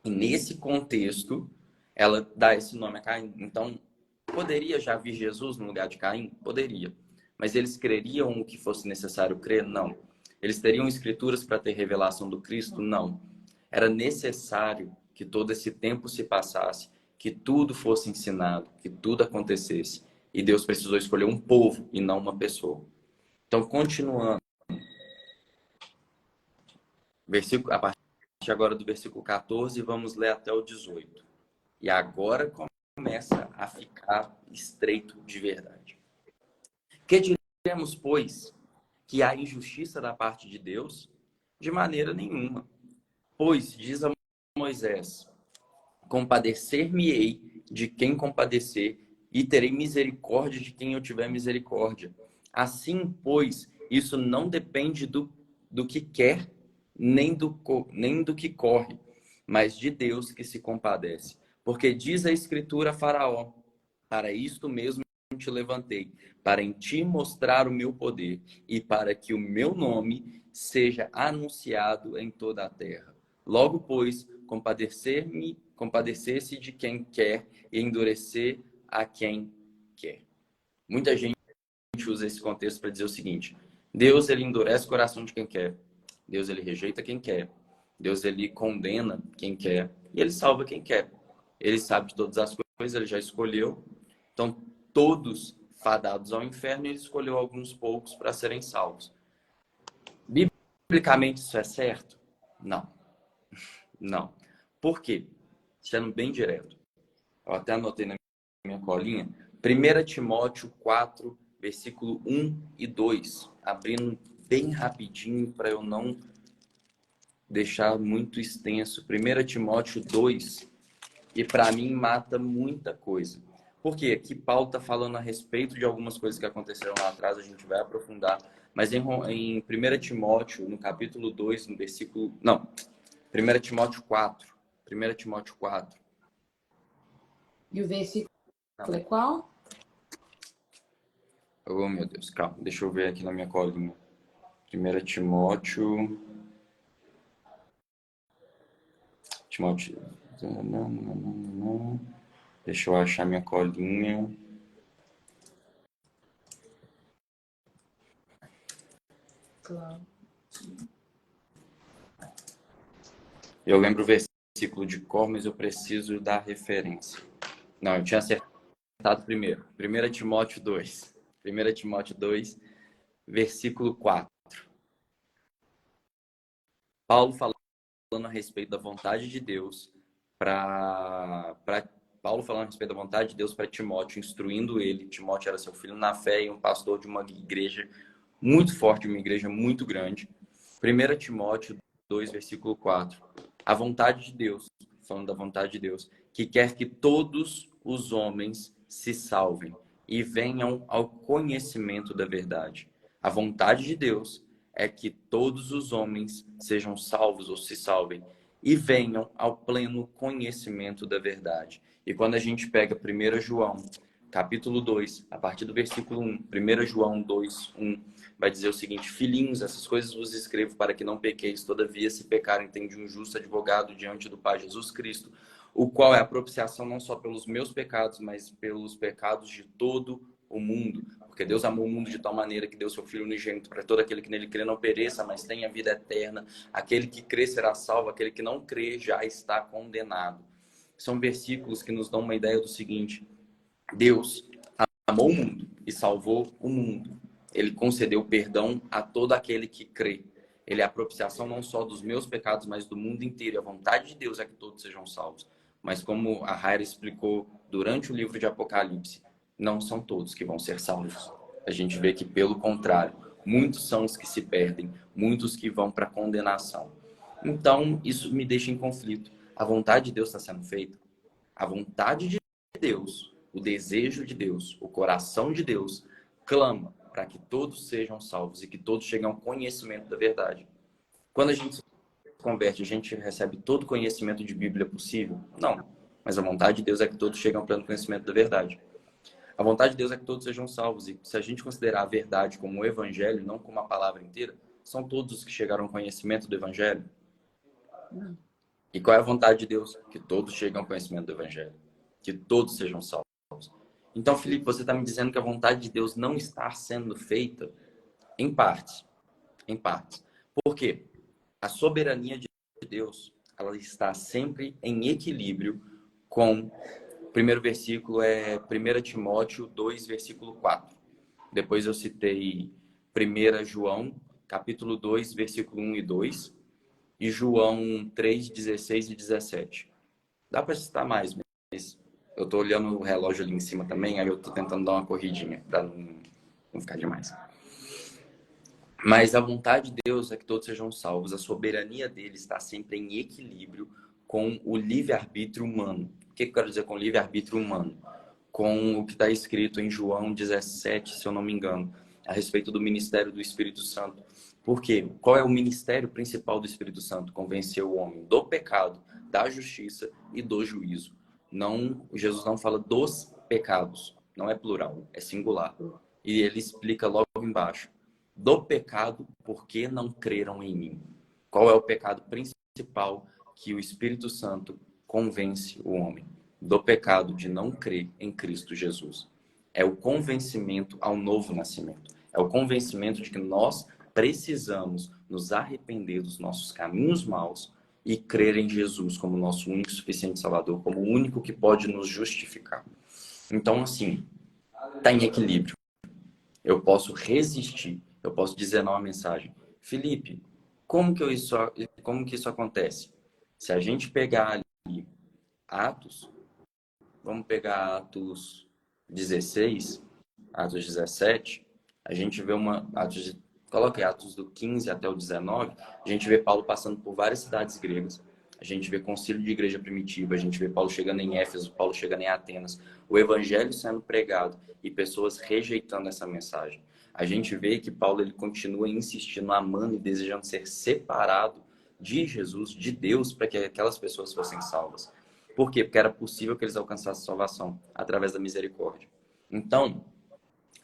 E nesse contexto, ela dá esse nome a Caim. Então, poderia já vir Jesus no lugar de Caim? Poderia. Mas eles creriam o que fosse necessário crer? Não. Eles teriam escrituras para ter revelação do Cristo? Não. Era necessário que todo esse tempo se passasse, que tudo fosse ensinado, que tudo acontecesse. E Deus precisou escolher um povo e não uma pessoa. Então, continuando. A partir agora do versículo 14, vamos ler até o 18. E agora começa a ficar estreito de verdade. Que diremos, pois, que há injustiça da parte de Deus? De maneira nenhuma. Pois, diz a Moisés, compadecer-me-ei de quem compadecer, e terei misericórdia de quem eu tiver misericórdia. Assim, pois, isso não depende do que quer, nem do que corre, mas de Deus que se compadece. Porque diz a Escritura a Faraó, para isto mesmo te levantei, para em ti mostrar o meu poder, e para que o meu nome seja anunciado em toda a terra. Logo, pois, compadecer-se de quem quer e endurecer a quem quer. Muita gente usa esse contexto para dizer o seguinte: Deus, ele endurece o coração de quem quer. Deus, ele rejeita quem quer. Deus, ele condena quem quer. E ele salva quem quer. Ele sabe de todas as coisas, ele já escolheu. Então, todos fadados ao inferno, ele escolheu alguns poucos para serem salvos. Biblicamente, isso é certo? Não. Não. Por quê? Sendo bem direto. Eu até anotei na minha colinha. 1 Timóteo 4, versículo 1 e 2. Abrindo bem rapidinho para eu não deixar muito extenso. 1 Timóteo 2. E para mim mata muita coisa. Porque aqui Paulo está falando a respeito de algumas coisas que aconteceram lá atrás, a gente vai aprofundar. Mas em 1 Timóteo, no capítulo 2, no versículo... Não, 1 Timóteo 4. 1 Timóteo 4. E o versículo é qual? Oh, meu Deus, calma. Deixa eu ver aqui na minha colinha. 1 Timóteo... Timóteo... Deixa eu achar minha colinha. Claro. Eu lembro o versículo de cor, mas eu preciso dar referência. Não, eu tinha acertado primeiro. 1 Timóteo 2. 1 Timóteo 2, versículo 4. Paulo falando a respeito da vontade de Deus Paulo falando a respeito da vontade de Deus para Timóteo, instruindo ele. Timóteo era seu filho na fé e um pastor de uma igreja muito forte, uma igreja muito grande. 1 Timóteo 2, versículo 4. A vontade de Deus, falando da vontade de Deus, que quer que todos os homens se salvem e venham ao conhecimento da verdade. A vontade de Deus é que todos os homens sejam salvos ou se salvem e venham ao pleno conhecimento da verdade. E quando a gente pega 1 João, capítulo 2, a partir do versículo 1, 1 João 2, 1, vai dizer o seguinte: filhinhos, essas coisas vos escrevo para que não pequeis, todavia se pecarem, tem de um justo advogado diante do Pai, Jesus Cristo, o qual é a propiciação não só pelos meus pecados, mas pelos pecados de todo o mundo. Porque Deus amou o mundo de tal maneira que deu seu Filho unigênito para todo aquele que nele crê não pereça, mas tenha vida eterna. Aquele que crê será salvo, aquele que não crê já está condenado. São versículos que nos dão uma ideia do seguinte: Deus amou o mundo e salvou o mundo. Ele concedeu perdão a todo aquele que crê. Ele é a propiciação não só dos meus pecados, mas do mundo inteiro. A vontade de Deus é que todos sejam salvos. Mas como a Raira explicou durante o livro de Apocalipse, não são todos que vão ser salvos. A gente vê que, pelo contrário, muitos são os que se perdem, muitos que vão para a condenação. Então, isso me deixa em conflito. A vontade de Deus está sendo feita. A vontade de Deus, o desejo de Deus, o coração de Deus, clama para que todos sejam salvos e que todos cheguem ao conhecimento da verdade. Quando a gente se converte, a gente recebe todo o conhecimento de Bíblia possível? Não. Mas a vontade de Deus é que todos cheguem ao pleno conhecimento da verdade. A vontade de Deus é que todos sejam salvos. E se a gente considerar a verdade como o evangelho, não como a palavra inteira, são todos os que chegaram ao conhecimento do evangelho? Não. E qual é a vontade de Deus? Que todos cheguem ao conhecimento do evangelho. Que todos sejam salvos. Então, Felipe, você está me dizendo que a vontade de Deus não está sendo feita? Em partes. Em partes. Por quê? A soberania de Deus, ela está sempre em equilíbrio com... O primeiro versículo é 1 Timóteo 2, versículo 4. Depois eu citei 1 João, capítulo 2, versículo 1 e 2. E João 3, 16 e 17. Dá para citar mais, Eu tô olhando o relógio ali em cima também, aí eu tô tentando dar uma corridinha pra não ficar demais. Mas a vontade de Deus é que todos sejam salvos. A soberania dele está sempre em equilíbrio com o livre-arbítrio humano. O que eu quero dizer com livre-arbítrio humano? Com o que está escrito em João 17, se eu não me engano, a respeito do ministério do Espírito Santo. Por quê? Qual é o ministério principal do Espírito Santo? Convencer o homem do pecado, da justiça e do juízo. Não, Jesus não fala dos pecados, não é plural, é singular. E ele explica logo embaixo: do pecado, porque não creram em mim. Qual é o pecado principal que o Espírito Santo convence o homem? Do pecado de não crer em Cristo Jesus. É o convencimento ao novo nascimento. É o convencimento de que nós precisamos nos arrepender dos nossos caminhos maus e crer em Jesus como nosso único e suficiente Salvador, como o único que pode nos justificar. Então, assim, está em equilíbrio. Eu posso resistir, eu posso dizer não à mensagem: Felipe, como que isso acontece? Se a gente pegar ali Atos, vamos pegar Atos 16, Atos 17, a gente vê coloque Atos do 15 até o 19, a gente vê Paulo passando por várias cidades gregas, a gente vê concílio de igreja primitiva, a gente vê Paulo chegando em Éfeso, Paulo chegando em Atenas, o evangelho sendo pregado e pessoas rejeitando essa mensagem. A gente vê que Paulo ele continua insistindo, amando e desejando ser separado de Jesus, de Deus, para que aquelas pessoas fossem salvas. Por quê? Porque era possível que eles alcançassem salvação através da misericórdia. Então,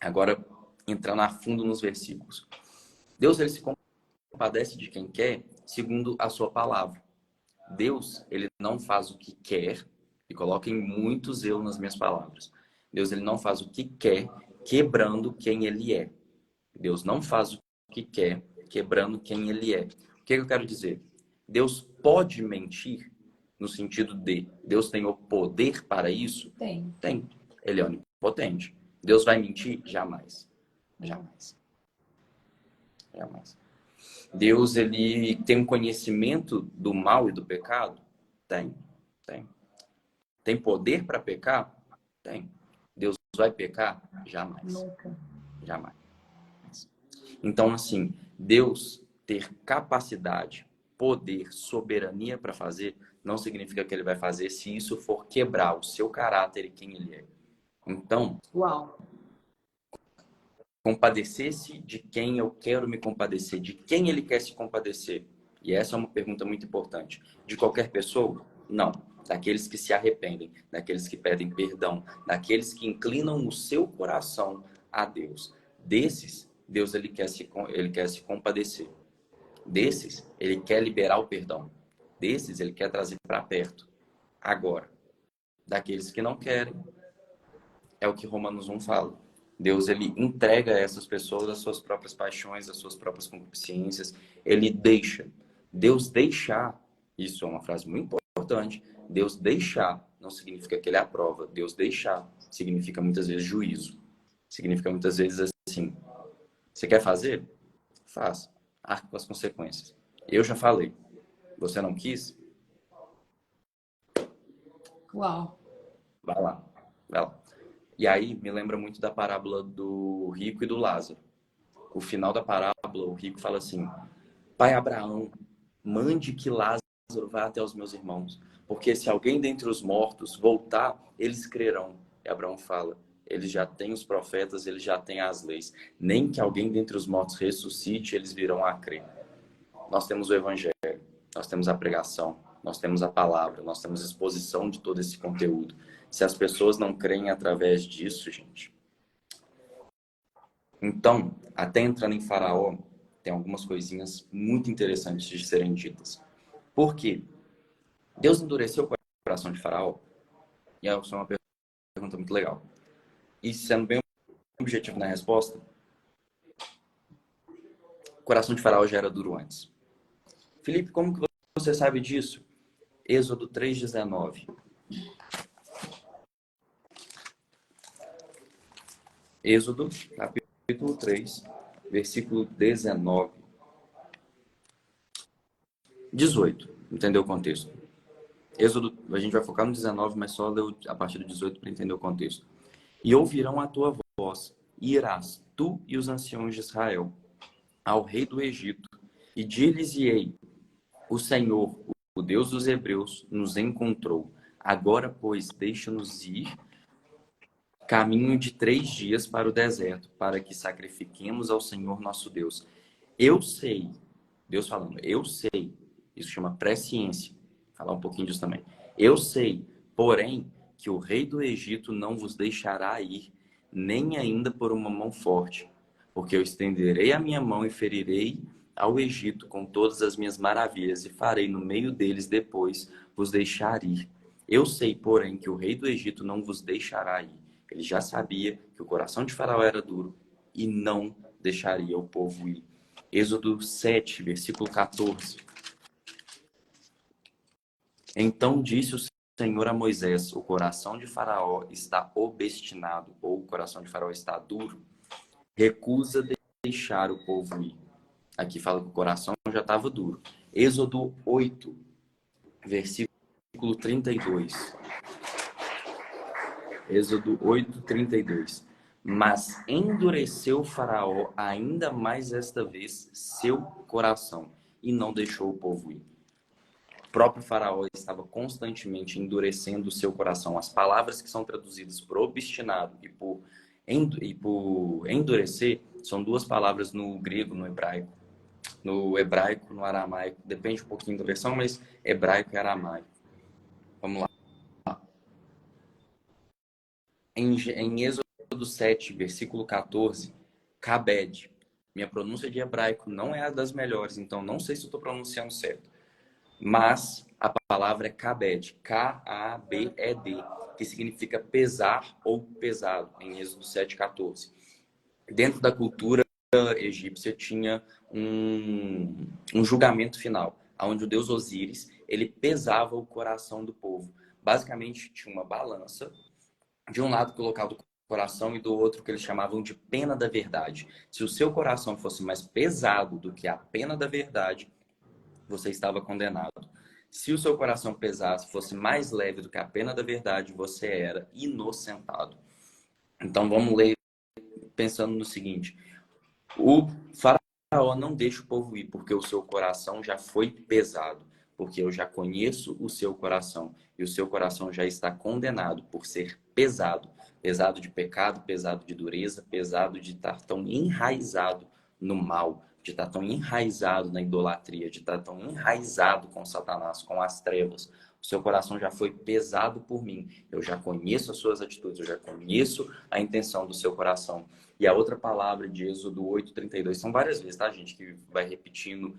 agora entrando a fundo nos versículos. Deus ele se compadece de quem quer segundo a sua palavra. Deus, ele não faz o que quer, e coloquem muito zelo nas minhas palavras. Deus, ele não faz o que quer, quebrando quem ele é. Deus não faz o que quer, quebrando quem ele é. O que eu quero dizer? Deus pode mentir no sentido de Deus tem o poder para isso? Tem. Tem. Ele é onipotente. Deus vai mentir? Jamais. Jamais. Jamais. Deus, ele tem um conhecimento do mal e do pecado? Tem. Tem. Tem poder para pecar? Tem. Deus vai pecar? Jamais. Nunca. Jamais. Então, assim, Deus ter capacidade, poder, soberania para fazer, não significa que ele vai fazer se isso for quebrar o seu caráter e quem ele é. Então, Uau. compadecer-se de quem eu quero me compadecer, de quem ele quer se compadecer. E essa é uma pergunta muito importante. De qualquer pessoa? Não. Daqueles que se arrependem, daqueles que pedem perdão, daqueles que inclinam o seu coração a Deus. Desses, Deus ele quer se compadecer. Desses, ele quer liberar o perdão. Desses, ele quer trazer para perto. Agora, daqueles que não querem, é o que Romanos 1 fala. Deus, ele entrega a essas pessoas as suas próprias paixões, as suas próprias concupiscências. Ele deixa. Deus deixar, isso é uma frase muito importante, Deus deixar não significa que ele aprova. Deus deixar significa muitas vezes juízo. Significa muitas vezes assim: você quer fazer? Faça. Arque com as consequências. Eu já falei. Você não quis? Uau. Vai lá. Vai lá. E aí me lembra muito da parábola do rico e do Lázaro. O final da parábola, o rico fala assim: Pai Abraão, mande que Lázaro vá até os meus irmãos, porque se alguém dentre os mortos voltar, eles crerão. E Abraão fala: eles já têm os profetas, eles já têm as leis. Nem que alguém dentre os mortos ressuscite, eles virão a crer. Nós temos o evangelho, nós temos a pregação, nós temos a palavra, nós temos a exposição de todo esse conteúdo. Se as pessoas não creem através disso, gente. Então, até entrando em Faraó, tem algumas coisinhas muito interessantes de serem ditas. Por quê? Deus endureceu o coração de Faraó? E essa é uma pergunta muito legal. E sendo bem objetivo na resposta, o coração de Faraó já era duro antes. Felipe, como que você sabe disso? Êxodo 3,19. Êxodo, capítulo 3, versículo 19. 18. Entendeu o contexto? Êxodo, a gente vai focar no 19, mas só ler a partir do 18 para entender o contexto. E ouvirão a tua voz, e irás, tu e os anciãos de Israel, ao rei do Egito, e dir-lhes-ei, o Senhor, o Deus dos Hebreus, nos encontrou. Agora, pois, deixa-nos ir caminho de 3 dias para o deserto, para que sacrifiquemos ao Senhor nosso Deus. Eu sei, Deus falando, eu sei, isso chama presciência, falar um pouquinho disso também. Eu sei, porém, que o rei do Egito não vos deixará ir, nem ainda por uma mão forte, porque eu estenderei a minha mão e ferirei ao Egito com todas as minhas maravilhas, e farei no meio deles depois vos deixar ir. Eu sei, porém, que o rei do Egito não vos deixará ir. Ele já sabia que o coração de Faraó era duro e não deixaria o povo ir. Êxodo 7, versículo 14. Então disse o Senhor a Moisés: o coração de Faraó está obstinado, ou o coração de Faraó está duro. Recusa deixar o povo ir. Aqui fala que o coração já estava duro. Êxodo 8, versículo 32. Êxodo 8, 32. Mas endureceu o Faraó ainda mais esta vez seu coração e não deixou o povo ir. O próprio Faraó estava constantemente endurecendo o seu coração. As palavras que são traduzidas por obstinado e por endurecer são duas palavras no grego, no hebraico. No hebraico, no aramaico, depende um pouquinho da versão, mas hebraico e aramaico. Vamos lá. Em Êxodo 7, versículo 14, Kabed. Minha pronúncia de hebraico não é a das melhores, então não sei se eu estou pronunciando certo. Mas a palavra é Kabed, K-A-B-E-D, que significa pesar ou pesado, em Êxodo 7, 14. Dentro da cultura egípcia tinha um julgamento final, onde o deus Osíris ele pesava o coração do povo. Basicamente, tinha uma balança. De um lado colocava o coração e do outro que eles chamavam de pena da verdade. Se o seu coração fosse mais pesado do que a pena da verdade, você estava condenado. Se o seu coração pesasse, fosse mais leve do que a pena da verdade, você era inocentado. Então vamos ler pensando no seguinte: o Faraó não deixa o povo ir porque o seu coração já foi pesado, porque eu já conheço o seu coração e o seu coração já está condenado por ser pesado, pesado de pecado, pesado de dureza, pesado de estar tão enraizado no mal, de estar tão enraizado na idolatria, de estar tão enraizado com Satanás, com as trevas. O seu coração já foi pesado por mim. Eu já conheço as suas atitudes, eu já conheço a intenção do seu coração. E a outra palavra de Êxodo 8:32, são várias vezes, tá, gente, que vai repetindo,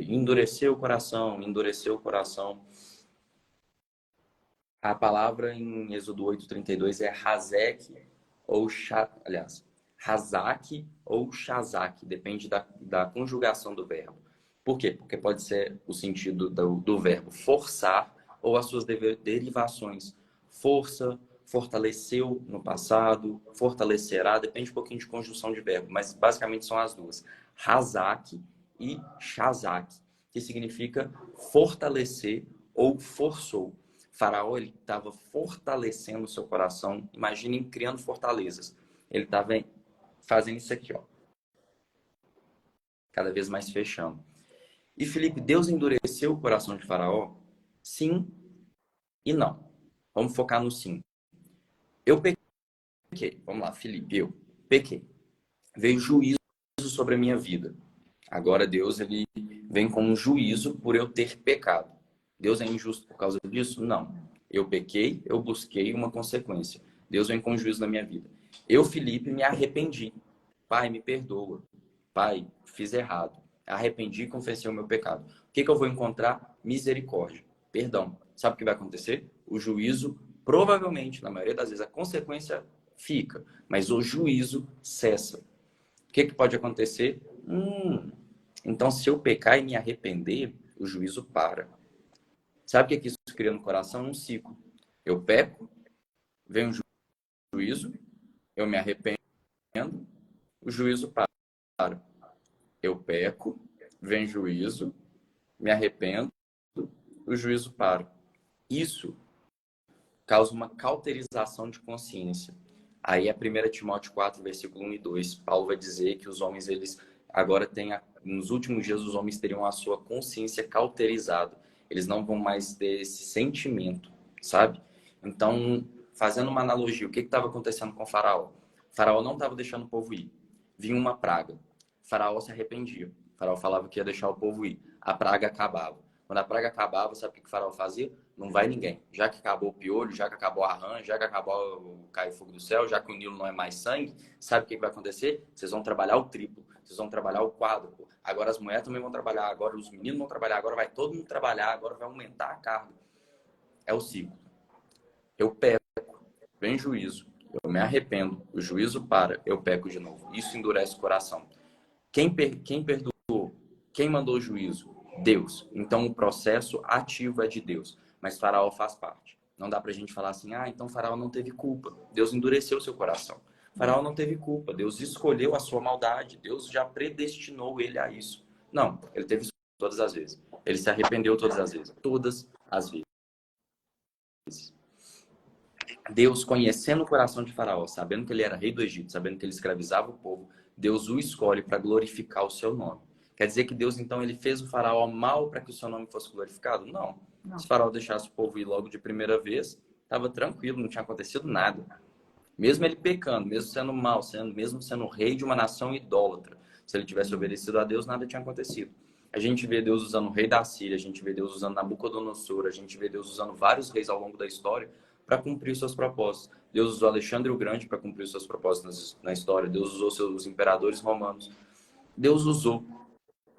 endurecer o coração, endurecer o coração. A palavra em Êxodo 8:32 é Hazek ou Hazak ou Shazak, depende da conjugação do verbo. Por quê? Porque pode ser o sentido do verbo forçar ou as suas derivações. Força, fortaleceu no passado, fortalecerá, depende um pouquinho de conjunção de verbo, mas basicamente são as duas. Hazak e Shazak, que significa fortalecer ou forçou. Faraó ele estava fortalecendo o seu coração. Imaginem criando fortalezas. Ele estava fazendo isso aqui, ó, cada vez mais fechando. E Felipe, Deus endureceu o coração de Faraó? Sim e não. Vamos focar no sim. Eu pequei. Vamos lá, Felipe, eu pequei. Veio juízo sobre a minha vida. Agora Deus ele vem com um juízo por eu ter pecado. Deus é injusto por causa disso? Não. Eu pequei, eu busquei uma consequência. Deus vem com juízo na minha vida. Eu, Felipe, me arrependi. Pai, me perdoa. Pai, fiz errado. Arrependi e confessei o meu pecado. O que eu vou encontrar? Misericórdia. Perdão. Sabe o que vai acontecer? O juízo, provavelmente, na maioria das vezes, a consequência fica, mas o juízo cessa. O que pode acontecer? Então, se eu pecar e me arrepender, o juízo para. Sabe o que isso cria no coração? Um ciclo. Eu peco, vem um juízo, eu me arrependo, o juízo para. Eu peco, vem juízo, me arrependo, o juízo para. Isso causa uma cauterização de consciência. Aí é 1 Timóteo 4, versículo 1 e 2. Paulo vai dizer que os homens, eles agora têm, nos últimos dias, os homens teriam a sua consciência cauterizada. Eles não vão mais ter esse sentimento, sabe? Então, fazendo uma analogia, o que estava acontecendo com o faraó? O faraó não estava deixando o povo ir. Vinha uma praga. O faraó se arrependia. O faraó falava que ia deixar o povo ir. A praga acabava. Quando a praga acabava, sabe o que o faraó fazia? Não vai ninguém. Já que acabou o piolho, já que acabou a rã, já que acabou o cair fogo do céu, já que o Nilo não é mais sangue, sabe o que vai acontecer? Vocês vão trabalhar o triplo, vocês vão trabalhar o quádruplo. Agora as mulheres também vão trabalhar, agora os meninos vão trabalhar, agora vai todo mundo trabalhar, agora vai aumentar a carga. É o ciclo. Eu peco, vem juízo, eu me arrependo, o juízo para, eu peco de novo. Isso endurece o coração. Quem perdoou? Quem mandou o juízo? Deus. Então o processo ativo é de Deus. Mas Faraó faz parte. Não dá pra gente falar assim, então Faraó não teve culpa. Deus endureceu seu coração. Faraó não teve culpa. Deus escolheu a sua maldade. Deus já predestinou ele a isso. Não, ele teve isso todas as vezes. Ele se arrependeu todas as vezes. Todas as vezes. Deus, conhecendo o coração de Faraó, sabendo que ele era rei do Egito, sabendo que ele escravizava o povo, Deus o escolhe para glorificar o seu nome. Quer dizer que Deus, então, ele fez o Faraó mal para que o seu nome fosse glorificado? Não. Se o Faraó deixasse o povo ir logo de primeira vez, estava tranquilo, não tinha acontecido nada. Mesmo ele pecando, mesmo sendo mal, mesmo sendo rei de uma nação idólatra, se ele tivesse obedecido a Deus, nada tinha acontecido. A gente vê Deus usando o rei da Síria, a gente vê Deus usando Nabucodonosor, a gente vê Deus usando vários reis ao longo da história para cumprir seus propósitos. Deus usou Alexandre o Grande para cumprir seus propósitos na história. Deus usou seus imperadores romanos. Deus usou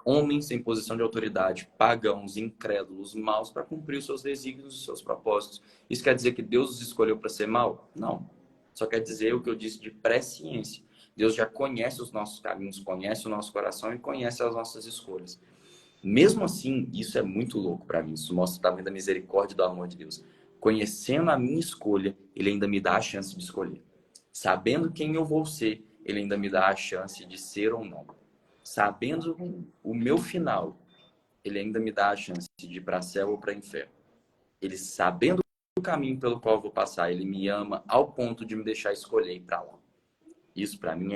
homens em posição de autoridade, pagãos, incrédulos, maus, para cumprir os seus desígnios, os seus propósitos. Isso quer dizer que Deus os escolheu para ser mal? Não. Só quer dizer o que eu disse de presciência. Deus já conhece os nossos caminhos, conhece o nosso coração e conhece as nossas escolhas. Mesmo assim, isso é muito louco para mim. Isso mostra o tamanho da misericórdia e do amor de Deus. Conhecendo a minha escolha, ele ainda me dá a chance de escolher. Sabendo quem eu vou ser, ele ainda me dá a chance de ser ou não. Sabendo o meu final, ele ainda me dá a chance de ir para céu ou para inferno. Ele, sabendo o caminho pelo qual eu vou passar, ele me ama ao ponto de me deixar escolher ir para lá. Isso para mim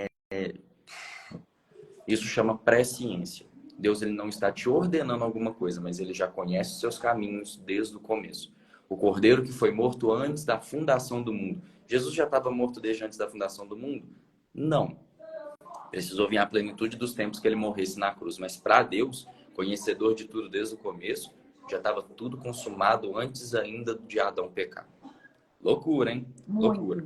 isso chama presciência. Deus, ele não está te ordenando alguma coisa, mas ele já conhece os seus caminhos desde o começo. O cordeiro que foi morto antes da fundação do mundo. Jesus já estava morto desde antes da fundação do mundo? Não. Precisou vir a plenitude dos tempos que ele morresse na cruz. Mas para Deus, conhecedor de tudo desde o começo, já estava tudo consumado antes ainda de Adão pecar. Loucura, hein? Muito. Loucura.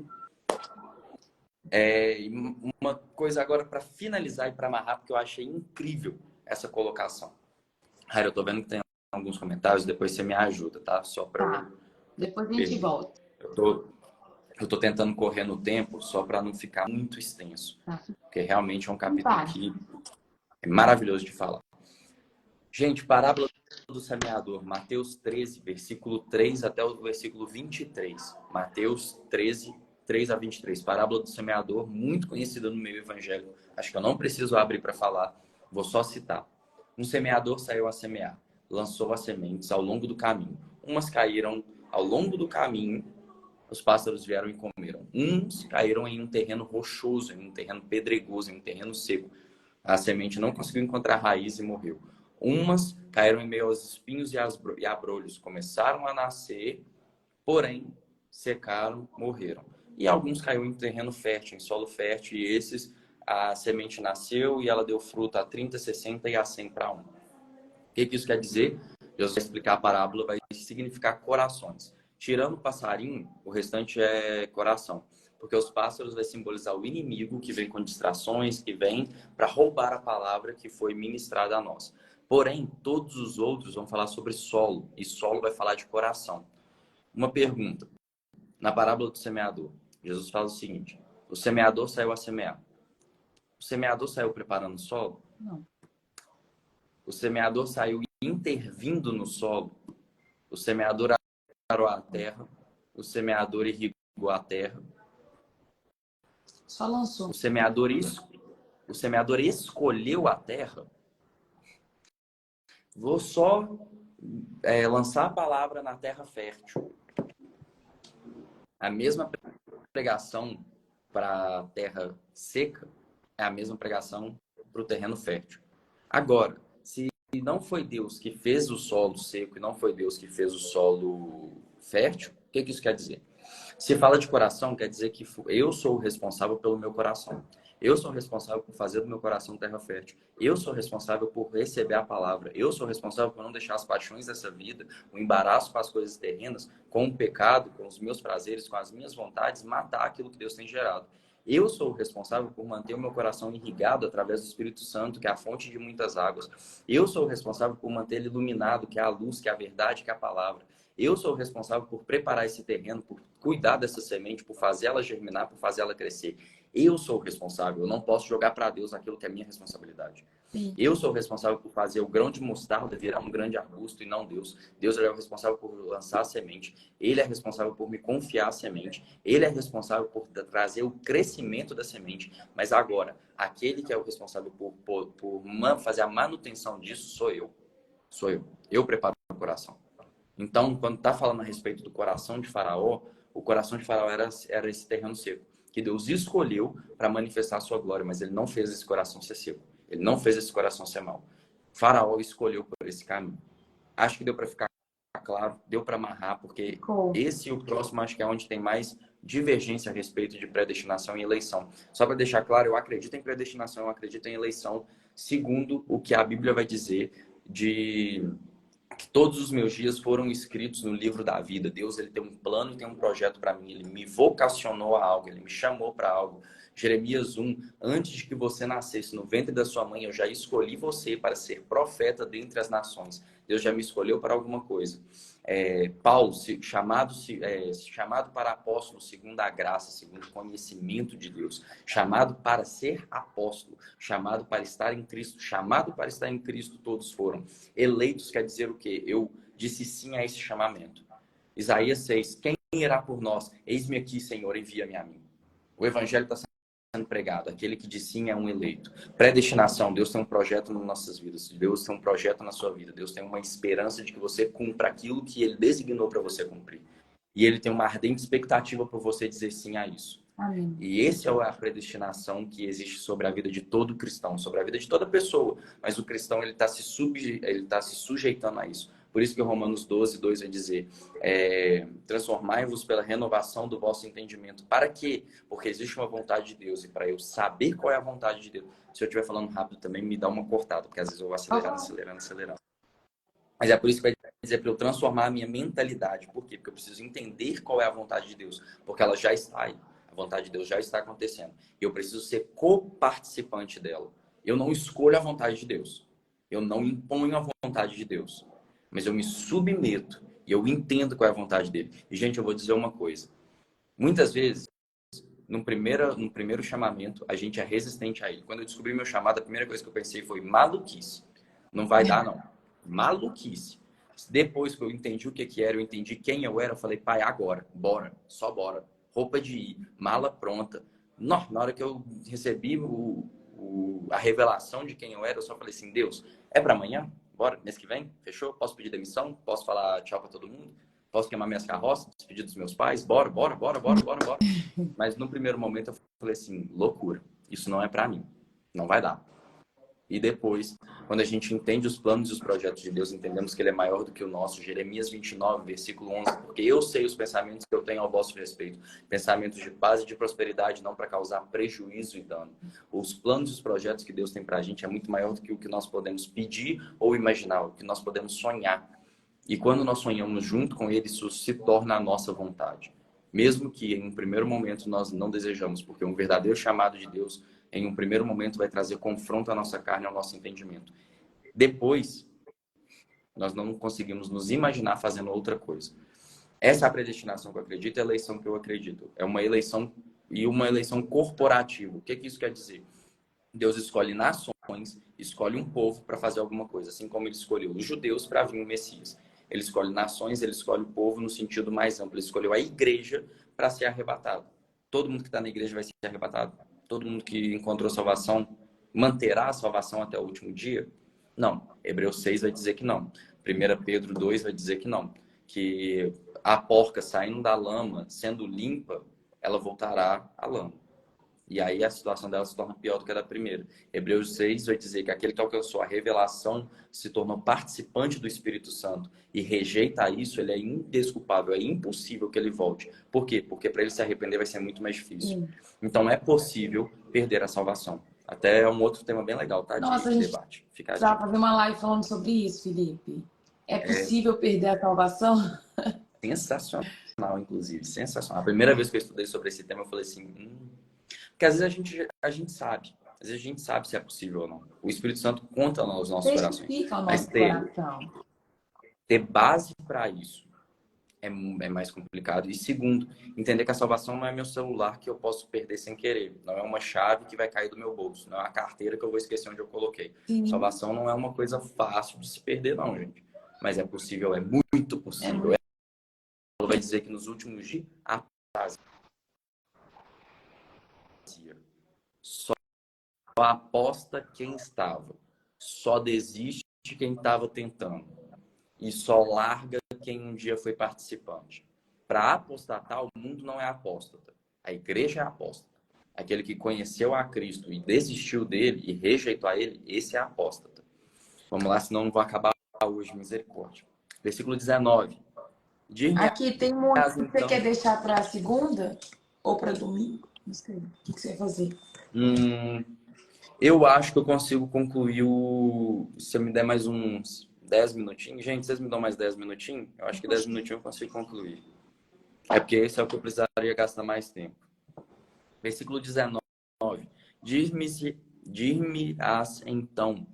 Uma coisa agora para finalizar e para amarrar, porque eu achei incrível essa colocação. Raira, eu tô vendo que tem alguns comentários, depois você me ajuda, tá? Só para Tá. Depois a gente volta. Eu tô tentando correr no tempo só para não ficar muito extenso. Tá. Porque realmente é um capítulo que é maravilhoso de falar. Gente, parábola do semeador, Mateus 13, versículo 3 até o versículo 23. Mateus 13, 3 a 23. Parábola do semeador, muito conhecida no meio evangélico. Acho que eu não preciso abrir para falar, vou só citar. Um semeador saiu a semear, lançou as sementes ao longo do caminho. Umas caíram ao longo do caminho, os pássaros vieram e comeram. Uns caíram em um terreno rochoso, em um terreno pedregoso, em um terreno seco. A semente não conseguiu encontrar raiz e morreu. Umas caíram em meio aos espinhos e abrolhos. Começaram a nascer, porém secaram, morreram. E alguns caíram em terreno fértil, em solo fértil. E esses, a semente nasceu e ela deu fruto a 30, 60 e a 100 para 1. O que isso quer dizer? Jesus vai explicar a parábola, vai significar corações. Tirando o passarinho, o restante é coração. Porque os pássaros vai simbolizar o inimigo que vem com distrações, que vem para roubar a palavra que foi ministrada a nós. Porém, todos os outros vão falar sobre solo, e solo vai falar de coração. Uma pergunta. Na parábola do semeador, Jesus fala o seguinte: o semeador saiu a semear. O semeador saiu preparando o solo? Não. O semeador saiu intervindo no solo. O semeador arou a terra. O semeador irrigou a terra. Só lançou. O semeador escolheu a terra. Vou só lançar a palavra na terra fértil. A mesma pregação para a terra seca é a mesma pregação para o terreno fértil. Agora, se não foi Deus que fez o solo seco e não foi Deus que fez o solo fértil, o que isso quer dizer? Se fala de coração, quer dizer que eu sou o responsável pelo meu coração. Eu sou responsável por fazer do meu coração terra fértil. Eu sou responsável por receber a palavra. Eu sou responsável por não deixar as paixões dessa vida, o embaraço com as coisas terrenas, com o pecado, com os meus prazeres, com as minhas vontades, matar aquilo que Deus tem gerado. Eu sou o responsável por manter o meu coração irrigado através do Espírito Santo, que é a fonte de muitas águas. Eu sou o responsável por manter ele iluminado, que é a luz, que é a verdade, que é a palavra. Eu sou o responsável por preparar esse terreno, por cuidar dessa semente, por fazer ela germinar, por fazer ela crescer. Eu sou o responsável. Eu não posso jogar para Deus aquilo que é minha responsabilidade. Sim. Eu sou o responsável por fazer o grão de mostarda virar um grande arbusto e não Deus. Deus é o responsável por lançar a semente. Ele é responsável por me confiar a semente. Ele é responsável por trazer o crescimento da semente. Mas agora, aquele que é o responsável por fazer a manutenção disso sou eu. Sou eu. Eu preparo o coração. Então, quando está falando a respeito do coração de Faraó, o coração de Faraó era esse terreno seco, que Deus escolheu para manifestar a sua glória, mas ele não fez esse coração ser seco. Ele não fez esse coração ser mau. Faraó escolheu por esse caminho. Acho que deu para ficar claro, deu para amarrar, porque esse e o próximo acho que é onde tem mais divergência a respeito de predestinação e eleição. Só para deixar claro, eu acredito em predestinação, eu acredito em eleição, segundo o que a Bíblia vai dizer de que todos os meus dias foram escritos no livro da vida. Deus, ele tem um plano e tem um projeto para mim. Ele me vocacionou a algo, ele me chamou para algo. Jeremias 1, antes de que você nascesse no ventre da sua mãe, eu já escolhi você para ser profeta dentre as nações. Deus já me escolheu para alguma coisa. Paulo, chamado para apóstolo segundo a graça, segundo o conhecimento de Deus. Chamado para ser apóstolo. Chamado para estar em Cristo. Chamado para estar em Cristo, todos foram. Eleitos quer dizer o quê? Eu disse sim a esse chamamento. Isaías 6, quem irá por nós? Eis-me aqui, Senhor, envia-me a mim. O evangelho está sendo pregado. Aquele que diz sim é um eleito. Predestinação. Deus tem um projeto nas nossas vidas. Deus tem um projeto na sua vida. Deus tem uma esperança de que você cumpra aquilo que ele designou para você cumprir. E ele tem uma ardente expectativa por você dizer sim a isso. Amém. E esse é a predestinação que existe sobre a vida de todo cristão, sobre a vida de toda pessoa. Mas o cristão, ele está se sujeitando a isso. Por isso que Romanos 12, 2 vai dizer, transformai-vos pela renovação do vosso entendimento. Para quê? Porque existe uma vontade de Deus. E para eu saber qual é a vontade de Deus, se eu estiver falando rápido também, me dá uma cortada, porque às vezes eu vou acelerando. Mas é por isso que vai dizer para eu transformar a minha mentalidade. Por quê? Porque eu preciso entender qual é a vontade de Deus. Porque ela já está aí. A vontade de Deus já está acontecendo. E eu preciso ser co-participante dela. Eu não escolho a vontade de Deus. Eu não imponho a vontade de Deus. Mas eu me submeto e eu entendo qual é a vontade dele. E, gente, eu vou dizer uma coisa. Muitas vezes, no primeiro chamamento, a gente é resistente a ele. Quando eu descobri meu chamado, a primeira coisa que eu pensei foi maluquice. Não vai dar, não. Maluquice. Depois que eu entendi o que era, eu entendi quem eu era, eu falei, pai, agora, bora, só bora. Roupa de ir, mala pronta. Na hora que eu recebi a revelação de quem eu era, eu só falei assim, Deus, é para amanhã? Bora, mês que vem? Fechou? Posso pedir demissão? Posso falar tchau para todo mundo? Posso queimar minhas carroças? Despedir dos meus pais? Bora. Mas no primeiro momento eu falei assim, loucura. Isso não é para mim. Não vai dar. E depois, quando a gente entende os planos e os projetos de Deus, entendemos que ele é maior do que o nosso. Jeremias 29, versículo 11. Porque eu sei os pensamentos que eu tenho ao vosso respeito. Pensamentos de paz e de prosperidade, não para causar prejuízo e dano. Os planos e os projetos que Deus tem para a gente é muito maior do que o que nós podemos pedir ou imaginar, o que nós podemos sonhar. E quando nós sonhamos junto com ele, isso se torna a nossa vontade. Mesmo que em um primeiro momento nós não desejamos, porque um verdadeiro chamado de Deus, em um primeiro momento, vai trazer confronto à nossa carne, ao nosso entendimento. Depois, nós não conseguimos nos imaginar fazendo outra coisa. Essa é a predestinação que eu acredito, é a eleição que eu acredito. É uma eleição e uma eleição corporativa. O que isso quer dizer? Deus escolhe nações, escolhe um povo para fazer alguma coisa, assim como ele escolheu os judeus para vir o Messias. Ele escolhe nações, ele escolhe o povo no sentido mais amplo. Ele escolheu a igreja para ser arrebatado. Todo mundo que está na igreja vai ser arrebatado. Todo mundo que encontrou salvação manterá a salvação até o último dia. Não. Hebreus 6 vai dizer que não. 1 Pedro 2 vai dizer que não. Que a porca saindo da lama, sendo limpa, ela voltará à lama. E aí a situação dela se torna pior do que a da primeira. Hebreus 6 vai dizer que aquele que alcançou a revelação se tornou participante do Espírito Santo e rejeita isso, ele é indesculpável, é impossível que ele volte. Por quê? Porque para ele se arrepender vai ser muito mais difícil. Sim. Então é possível perder a salvação. Até é um outro tema bem legal, tá? Nossa, a De gente debate. Fica a precisava dica. fazer uma live falando sobre isso, Felipe. É É possível perder a salvação? sensacional, inclusive. Sensacional. A primeira vez que eu estudei sobre esse tema, eu falei assim... Porque às vezes a gente sabe. Às vezes a gente sabe se é possível ou não. O Espírito Santo conta nos nossos corações. Testifica o Mas nosso coração. ter base para isso é mais complicado. E segundo, entender que a salvação não é meu celular que eu posso perder sem querer. Não é uma chave que vai cair do meu bolso. Não é uma carteira que eu vou esquecer onde eu coloquei. Sim. Salvação não é uma coisa fácil de se perder, não, gente. Mas é possível, é muito possível. Ela vai dizer que nos últimos dias, a só aposta quem estava. Só desiste quem estava tentando. E só larga quem um dia foi participante. Para apostatar, o mundo não é apóstata. A igreja é apóstata. Aquele que conheceu a Cristo e desistiu dele e rejeitou a ele, esse é apóstata. Vamos lá, senão não vou acabar hoje, misericórdia. Versículo 19. Aqui tem muito. Você Então, quer deixar para segunda ou para domingo? Não sei. O que você vai fazer? eu acho que eu consigo concluir o... Se eu me der mais uns 10 minutinhos. Gente, vocês me dão mais 10 minutinhos? Eu acho que 10 minutinhos eu consigo concluir. É porque esse é o que eu precisaria gastar mais tempo. Versículo 19. Dir-me-ás então.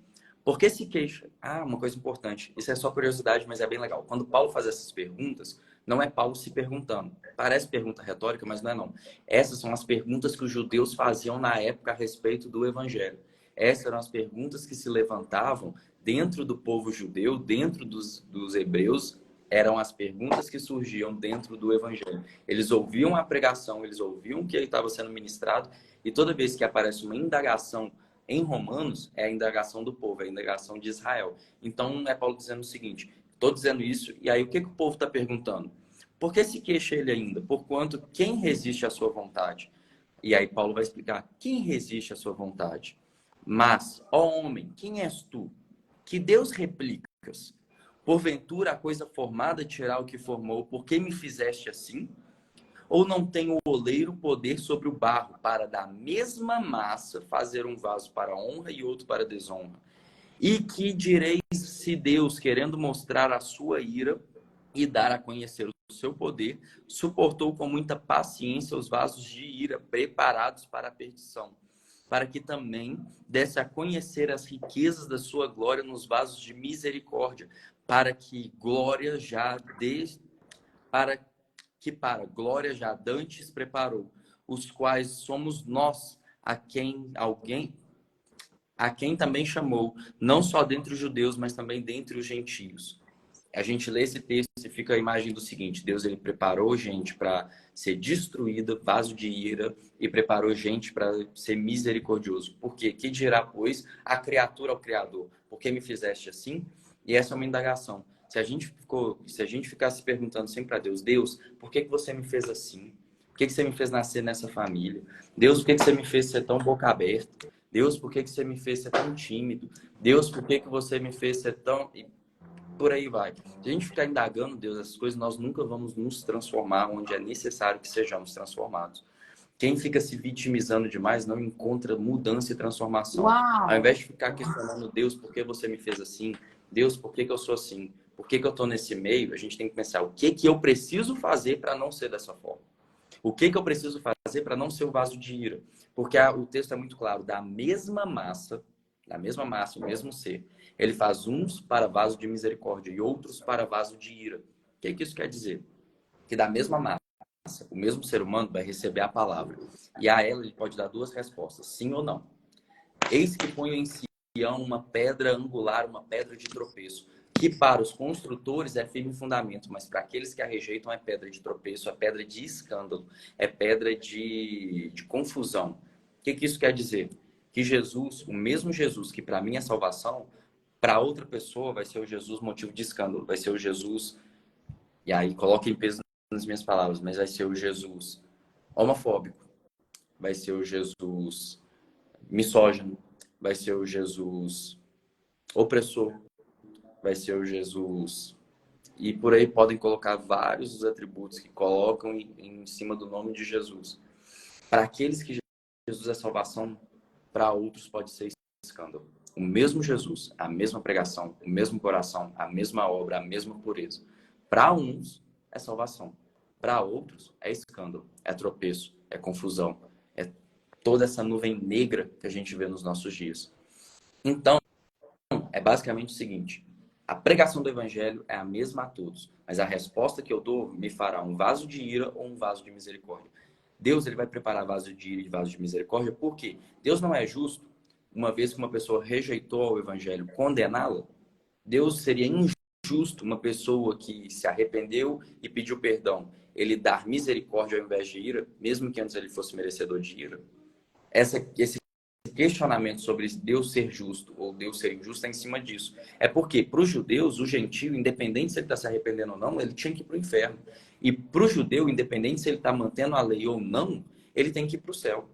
Por que se queixa? Ah, uma coisa importante. Isso é só curiosidade, mas é bem legal. Quando Paulo faz essas perguntas, não é Paulo se perguntando. Parece pergunta retórica, mas não é não. Essas são as perguntas que os judeus faziam na época a respeito do evangelho. Essas eram as perguntas que se levantavam dentro do povo judeu, dentro dos hebreus, eram as perguntas que surgiam dentro do evangelho. Eles ouviam a pregação, eles ouviam o que estava sendo ministrado, e toda vez que aparece uma indagação em Romanos, é a indagação do povo, é a indagação de Israel. Então, é Paulo dizendo o seguinte, estou dizendo isso, e aí o que o povo está perguntando? Por que se queixa ele ainda? Porquanto quem resiste à sua vontade? E aí Paulo vai explicar, quem resiste à sua vontade? Mas, ó homem, quem és tu? Que Deus replicas? Porventura a coisa formada tirar o que formou, por que me fizeste assim? Ou não tem o oleiro poder sobre o barro para da mesma massa fazer um vaso para honra e outro para desonra? E que direis se Deus, querendo mostrar a sua ira e dar a conhecer o seu poder, suportou com muita paciência os vasos de ira preparados para a perdição, para que também desse a conhecer as riquezas da sua glória nos vasos de misericórdia, para que glória já para glória já dantes preparou, os quais somos nós, a quem também chamou, não só dentre os judeus, mas também dentre os gentios. A gente lê esse texto e fica a imagem do seguinte: Deus ele preparou gente para ser destruída, vaso de ira, e preparou gente para ser misericordioso. Por quê? Que dirá, pois, a criatura ao Criador? Por que me fizeste assim? E essa é uma indagação. Se a gente ficar se perguntando sempre a Deus, Deus, por que você me fez assim? Por que você me fez nascer nessa família? Deus, por que você me fez ser tão boca aberta? Deus, por que você me fez ser tão tímido? Deus, por que você me fez ser tão... Por aí vai. Se a gente ficar indagando, Deus, essas coisas, nós nunca vamos nos transformar onde é necessário que sejamos transformados. Quem fica se vitimizando demais não encontra mudança e transformação. Uau! Ao invés de ficar questionando, Deus, por que você me fez assim? Deus, por que eu sou assim? Por que eu estou nesse meio? A gente tem que pensar, o que eu preciso fazer para não ser dessa forma? O que eu preciso fazer para não ser o vaso de ira? Porque o texto é muito claro, da mesma massa, o mesmo ser, ele faz uns para vaso de misericórdia e outros para vaso de ira. O que isso quer dizer? Que da mesma massa, o mesmo ser humano vai receber a palavra. E a ela ele pode dar duas respostas, sim ou não. Eis que ponho em Sião uma pedra angular, uma pedra de tropeço, que para os construtores é firme fundamento, mas para aqueles que a rejeitam é pedra de tropeço, é pedra de escândalo, é pedra de confusão. O que isso quer dizer? Que Jesus, o mesmo Jesus que para mim é salvação, Para outra pessoa, vai ser o Jesus motivo de escândalo. Vai ser o Jesus, e aí coloquem peso nas minhas palavras, mas vai ser o Jesus homofóbico. Vai ser o Jesus misógino. Vai ser o Jesus opressor. Vai ser o Jesus... E por aí podem colocar vários dos atributos que colocam em cima do nome de Jesus. Para aqueles que Jesus é salvação, para outros pode ser escândalo. O mesmo Jesus, a mesma pregação, o mesmo coração, a mesma obra, a mesma pureza. Para uns é salvação. Para outros é escândalo, é tropeço, é confusão. É toda essa nuvem negra que a gente vê nos nossos dias. Então, é basicamente o seguinte: a pregação do evangelho é a mesma a todos, mas a resposta que eu dou me fará um vaso de ira ou um vaso de misericórdia. Deus, ele vai preparar vaso de ira e vaso de misericórdia, porque Deus não é justo, uma vez que uma pessoa rejeitou o evangelho, condená-la. Deus seria injusto uma pessoa que se arrependeu e pediu perdão, ele dar misericórdia ao invés de ira, mesmo que antes ele fosse merecedor de ira. Esse questionamento sobre Deus ser justo ou Deus ser injusto é em cima disso. É porque, para os judeus, o gentio, independente se ele está se arrependendo ou não, ele tinha que ir para o inferno. E para o judeu, independente se ele está mantendo a lei ou não, ele tem que ir para o céu.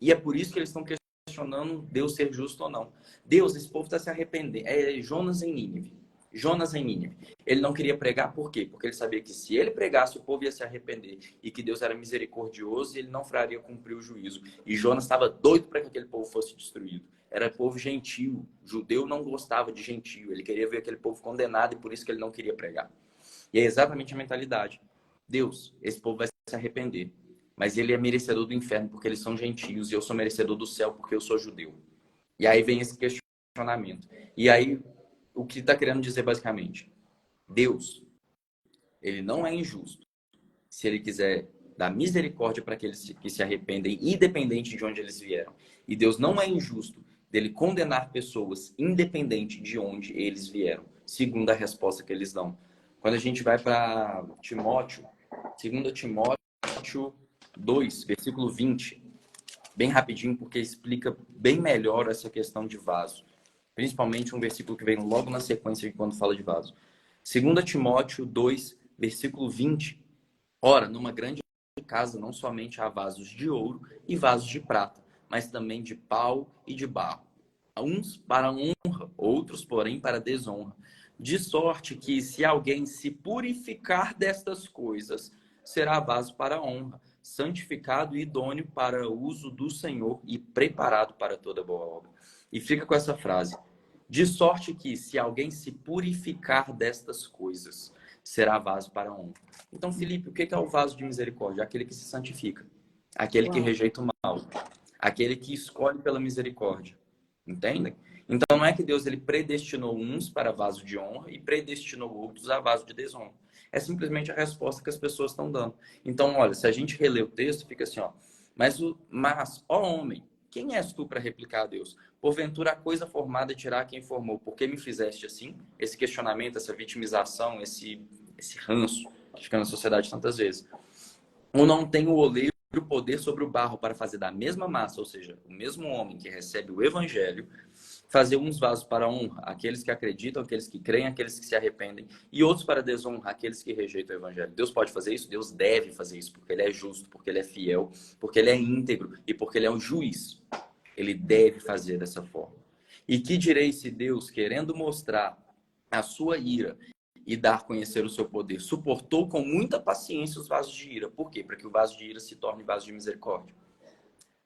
E é por isso que eles estão questionando Deus ser justo ou não. Deus, esse povo está se arrependendo. É Jonas em Nínive. Jonas em Nínive. Ele não queria pregar, por quê? Porque ele sabia que se ele pregasse, o povo ia se arrepender e que Deus era misericordioso e ele não faria cumprir o juízo. E Jonas estava doido para que aquele povo fosse destruído. Era povo gentil. Judeu não gostava de gentio. Ele queria ver aquele povo condenado e por isso que ele não queria pregar. E é exatamente a mentalidade. Deus, esse povo vai se arrepender. Mas ele é merecedor do inferno porque eles são gentios e eu sou merecedor do céu porque eu sou judeu. E aí vem esse questionamento. E aí, o que está querendo dizer basicamente? Deus, ele não é injusto. Se ele quiser dar misericórdia para aqueles que se arrependem, independente de onde eles vieram. E Deus não é injusto dele condenar pessoas, independente de onde eles vieram, segundo a resposta que eles dão. Quando a gente vai para Timóteo, 2 Timóteo 2, versículo 20, bem rapidinho, porque explica bem melhor essa questão de vaso. Principalmente um versículo que vem logo na sequência de quando fala de vaso. 2 Timóteo 2, versículo 20. Ora, numa grande casa não somente há vasos de ouro e vasos de prata, mas também de pau e de barro. Uns para honra, outros, porém, para desonra. De sorte que, se alguém se purificar destas coisas, será vaso para honra, santificado e idôneo para o uso do Senhor e preparado para toda boa obra. E fica com essa frase: de sorte que, se alguém se purificar destas coisas, será vaso para honra. Então, Felipe, o que é o vaso de misericórdia? Aquele que se santifica, aquele que rejeita o mal, aquele que escolhe pela misericórdia. Entendem? Então, não é que Deus ele predestinou uns para vaso de honra e predestinou outros a vaso de desonra. É simplesmente a resposta que as pessoas estão dando. Então, olha, se a gente relê o texto, fica assim, ó. Mas, ó homem, quem és tu para replicar a Deus? Porventura a coisa formada tirar quem formou. Por que me fizeste assim? Esse questionamento, essa vitimização, esse ranço, que fica na sociedade tantas vezes. Ou não tem o oleiro poder sobre o barro para fazer da mesma massa, ou seja, o mesmo homem que recebe o evangelho, fazer uns vasos para honra, aqueles que acreditam, aqueles que creem, aqueles que se arrependem, e outros para desonra, aqueles que rejeitam o evangelho. Deus pode fazer isso? Deus deve fazer isso, porque ele é justo, porque ele é fiel, porque ele é íntegro e porque ele é um juiz. Ele deve fazer dessa forma. E que direi se Deus, querendo mostrar a sua ira e dar a conhecer o seu poder, suportou com muita paciência os vasos de ira? Por quê? Para que o vaso de ira se torne vaso de misericórdia.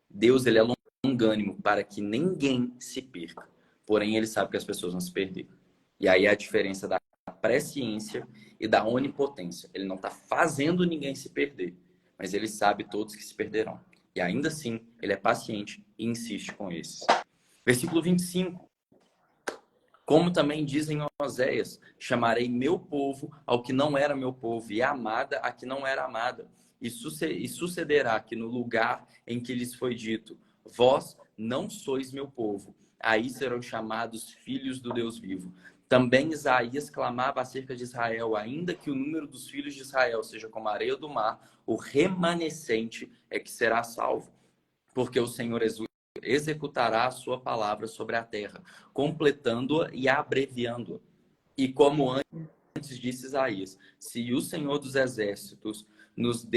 Deus, ele é longânimo para que ninguém se perca. Porém, ele sabe que as pessoas vão se perder. E aí é a diferença da presciência e da onipotência. Ele não está fazendo ninguém se perder, mas ele sabe todos que se perderão. E ainda assim, ele é paciente e insiste com esses. Versículo 25. Como também dizem Oséias, chamarei meu povo ao que não era meu povo, e amada a que não era amada. E sucederá que no lugar em que lhes foi dito, vós não sois meu povo, aí serão chamados filhos do Deus vivo. Também Isaías clamava acerca de Israel, ainda que o número dos filhos de Israel seja como a areia do mar, o remanescente é que será salvo. Porque o Senhor executará a sua palavra sobre a terra, completando-a e abreviando-a. E como antes disse Isaías, se o Senhor dos Exércitos nos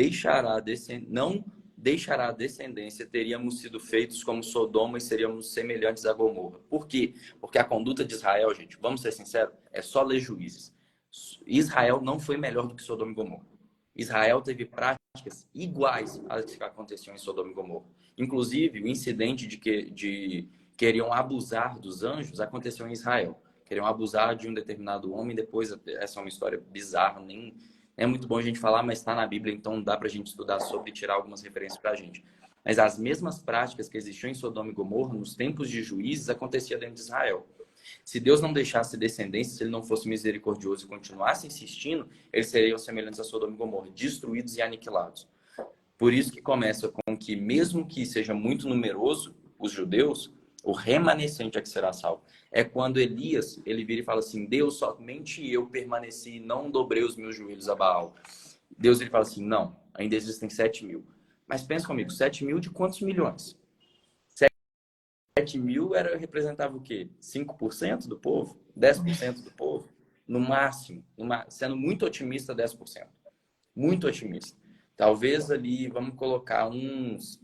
não deixará descendência, teríamos sido feitos como Sodoma e seríamos semelhantes a Gomorra. Por quê? Porque a conduta de Israel, gente, vamos ser sinceros, é só ler Juízes. Israel não foi melhor do que Sodoma e Gomorra. Israel teve práticas iguais às que aconteciam em Sodoma e Gomorra. Inclusive, o incidente de queriam abusar dos anjos aconteceu em Israel. Queriam abusar de um determinado homem. Depois, essa é uma história bizarra, nem é muito bom a gente falar, mas está na Bíblia, então dá para a gente estudar sobre e tirar algumas referências para a gente. Mas as mesmas práticas que existiam em Sodoma e Gomorra, nos tempos de Juízes, acontecia dentro de Israel. Se Deus não deixasse descendência, se ele não fosse misericordioso e continuasse insistindo, eles seriam semelhantes a Sodoma e Gomorra, destruídos e aniquilados. Por isso que começa com que, mesmo que seja muito numeroso os judeus, o remanescente é que será salvo. É quando Elias, ele vira e fala assim, Deus, somente eu permaneci, não dobrei os meus joelhos a Baal. Deus, ele fala assim, não, ainda existem 7.000. Mas pensa comigo, 7.000 de quantos milhões? 7.000 representava o quê? 5% do povo? 10% do povo? No máximo, sendo muito otimista, 10%. Muito otimista. Talvez ali, vamos colocar uns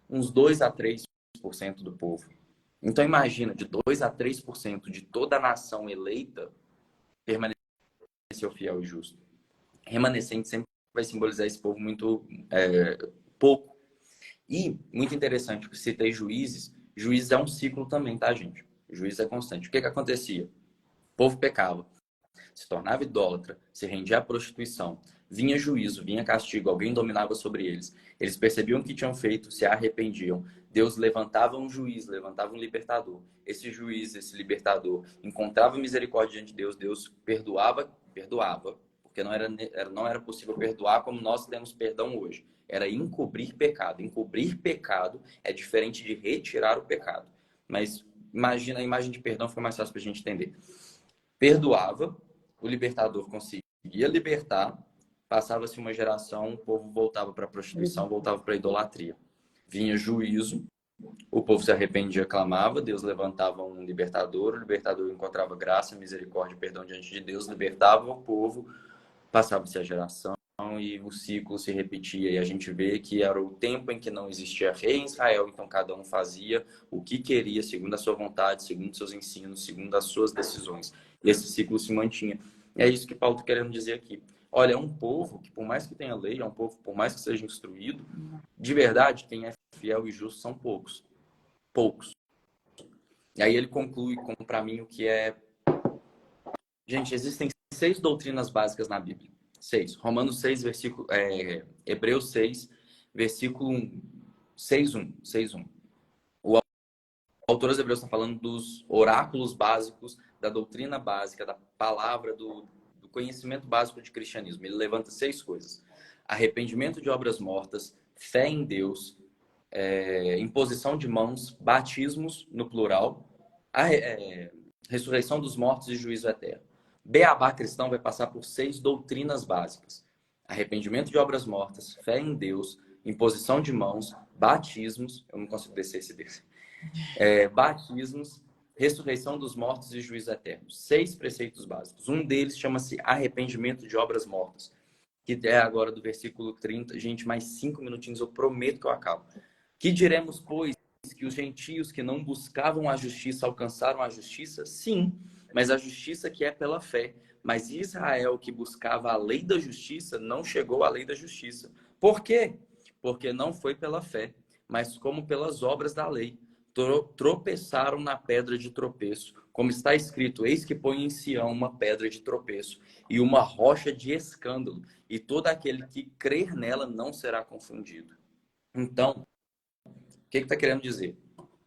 2 a 3% do povo. Então imagina, de 2 a 3% de toda a nação eleita permaneceu fiel e justo. Remanescente sempre vai simbolizar esse povo muito pouco. E, muito interessante, que citei Juízes. Juízes é um ciclo também, tá, gente? Juízes é constante. O que acontecia? O povo pecava, se tornava idólatra, se rendia à prostituição, vinha juízo, vinha castigo, alguém dominava sobre eles. Eles percebiam o que tinham feito, se arrependiam. Deus levantava um juiz, levantava um libertador. Esse juiz, esse libertador, encontrava misericórdia diante de Deus, Deus perdoava, porque não era possível perdoar como nós temos perdão hoje. Era encobrir pecado. Encobrir pecado é diferente de retirar o pecado. Mas imagina, a imagem de perdão fica mais fácil para a gente entender. Perdoava, o libertador conseguia libertar, passava-se uma geração, o povo voltava para a prostituição, voltava para a idolatria. Vinha juízo, o povo se arrependia, clamava, Deus levantava um libertador, o libertador encontrava graça, misericórdia e perdão diante de Deus, libertava o povo, passava-se a geração e o ciclo se repetia. E a gente vê que era o tempo em que não existia rei em Israel, então cada um fazia o que queria, segundo a sua vontade, segundo seus ensinos, segundo as suas decisões. E esse ciclo se mantinha. E é isso que Paulo está querendo dizer aqui. Olha, é um povo que, por mais que tenha lei, é um povo, por mais que seja instruído, de verdade, quem é fiel e justo são poucos. Poucos. E aí ele conclui com, para mim, o que é... Gente, existem 6 doutrinas básicas na Bíblia. 6. Romanos 6, Hebreus 6, versículo 1. 6.1. 6.1. O autor dos Hebreus está falando dos oráculos básicos, da doutrina básica, da palavra, do conhecimento básico de cristianismo. Ele levanta 6 coisas. Arrependimento de obras mortas, fé em Deus, imposição de mãos, batismos, no plural, ressurreição dos mortos e juízo eterno. Beabá cristão vai passar por 6 doutrinas básicas. Arrependimento de obras mortas, fé em Deus, imposição de mãos, batismos, eu não consigo descer esse desse. Batismos, ressurreição dos mortos e juízo eterno. 6 preceitos básicos. Um deles chama-se arrependimento de obras mortas, que é agora do versículo 30. Gente, mais 5 minutinhos, eu prometo que eu acabo. Que diremos, pois, que os gentios que não buscavam a justiça alcançaram a justiça? Sim, mas a justiça que é pela fé. Mas Israel, que buscava a lei da justiça, não chegou à lei da justiça. Por quê? Porque não foi pela fé, mas como pelas obras da lei. Tropeçaram na pedra de tropeço. Como está escrito, eis que põe em Sião uma pedra de tropeço e uma rocha de escândalo. E todo aquele que crer nela não será confundido. Então, o que está querendo dizer?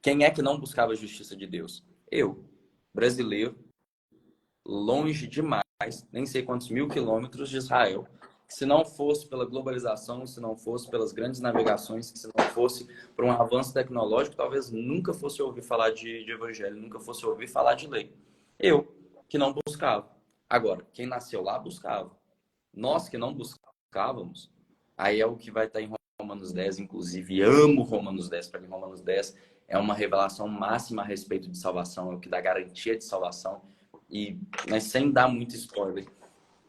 Quem é que não buscava a justiça de Deus? Eu, brasileiro, longe demais, nem sei quantos 1.000 quilômetros de Israel. Se não fosse pela globalização, se não fosse pelas grandes navegações, se não fosse por um avanço tecnológico, talvez nunca fosse ouvir falar de evangelho, nunca fosse ouvir falar de lei. Eu, que não buscava. Agora, quem nasceu lá, buscava. Nós que não buscávamos, aí é o que vai estar em Romanos 10, inclusive. Amo Romanos 10. Para mim, Romanos 10 é uma revelação máxima a respeito de salvação, é o que dá garantia de salvação, mas sem dar muito spoiler.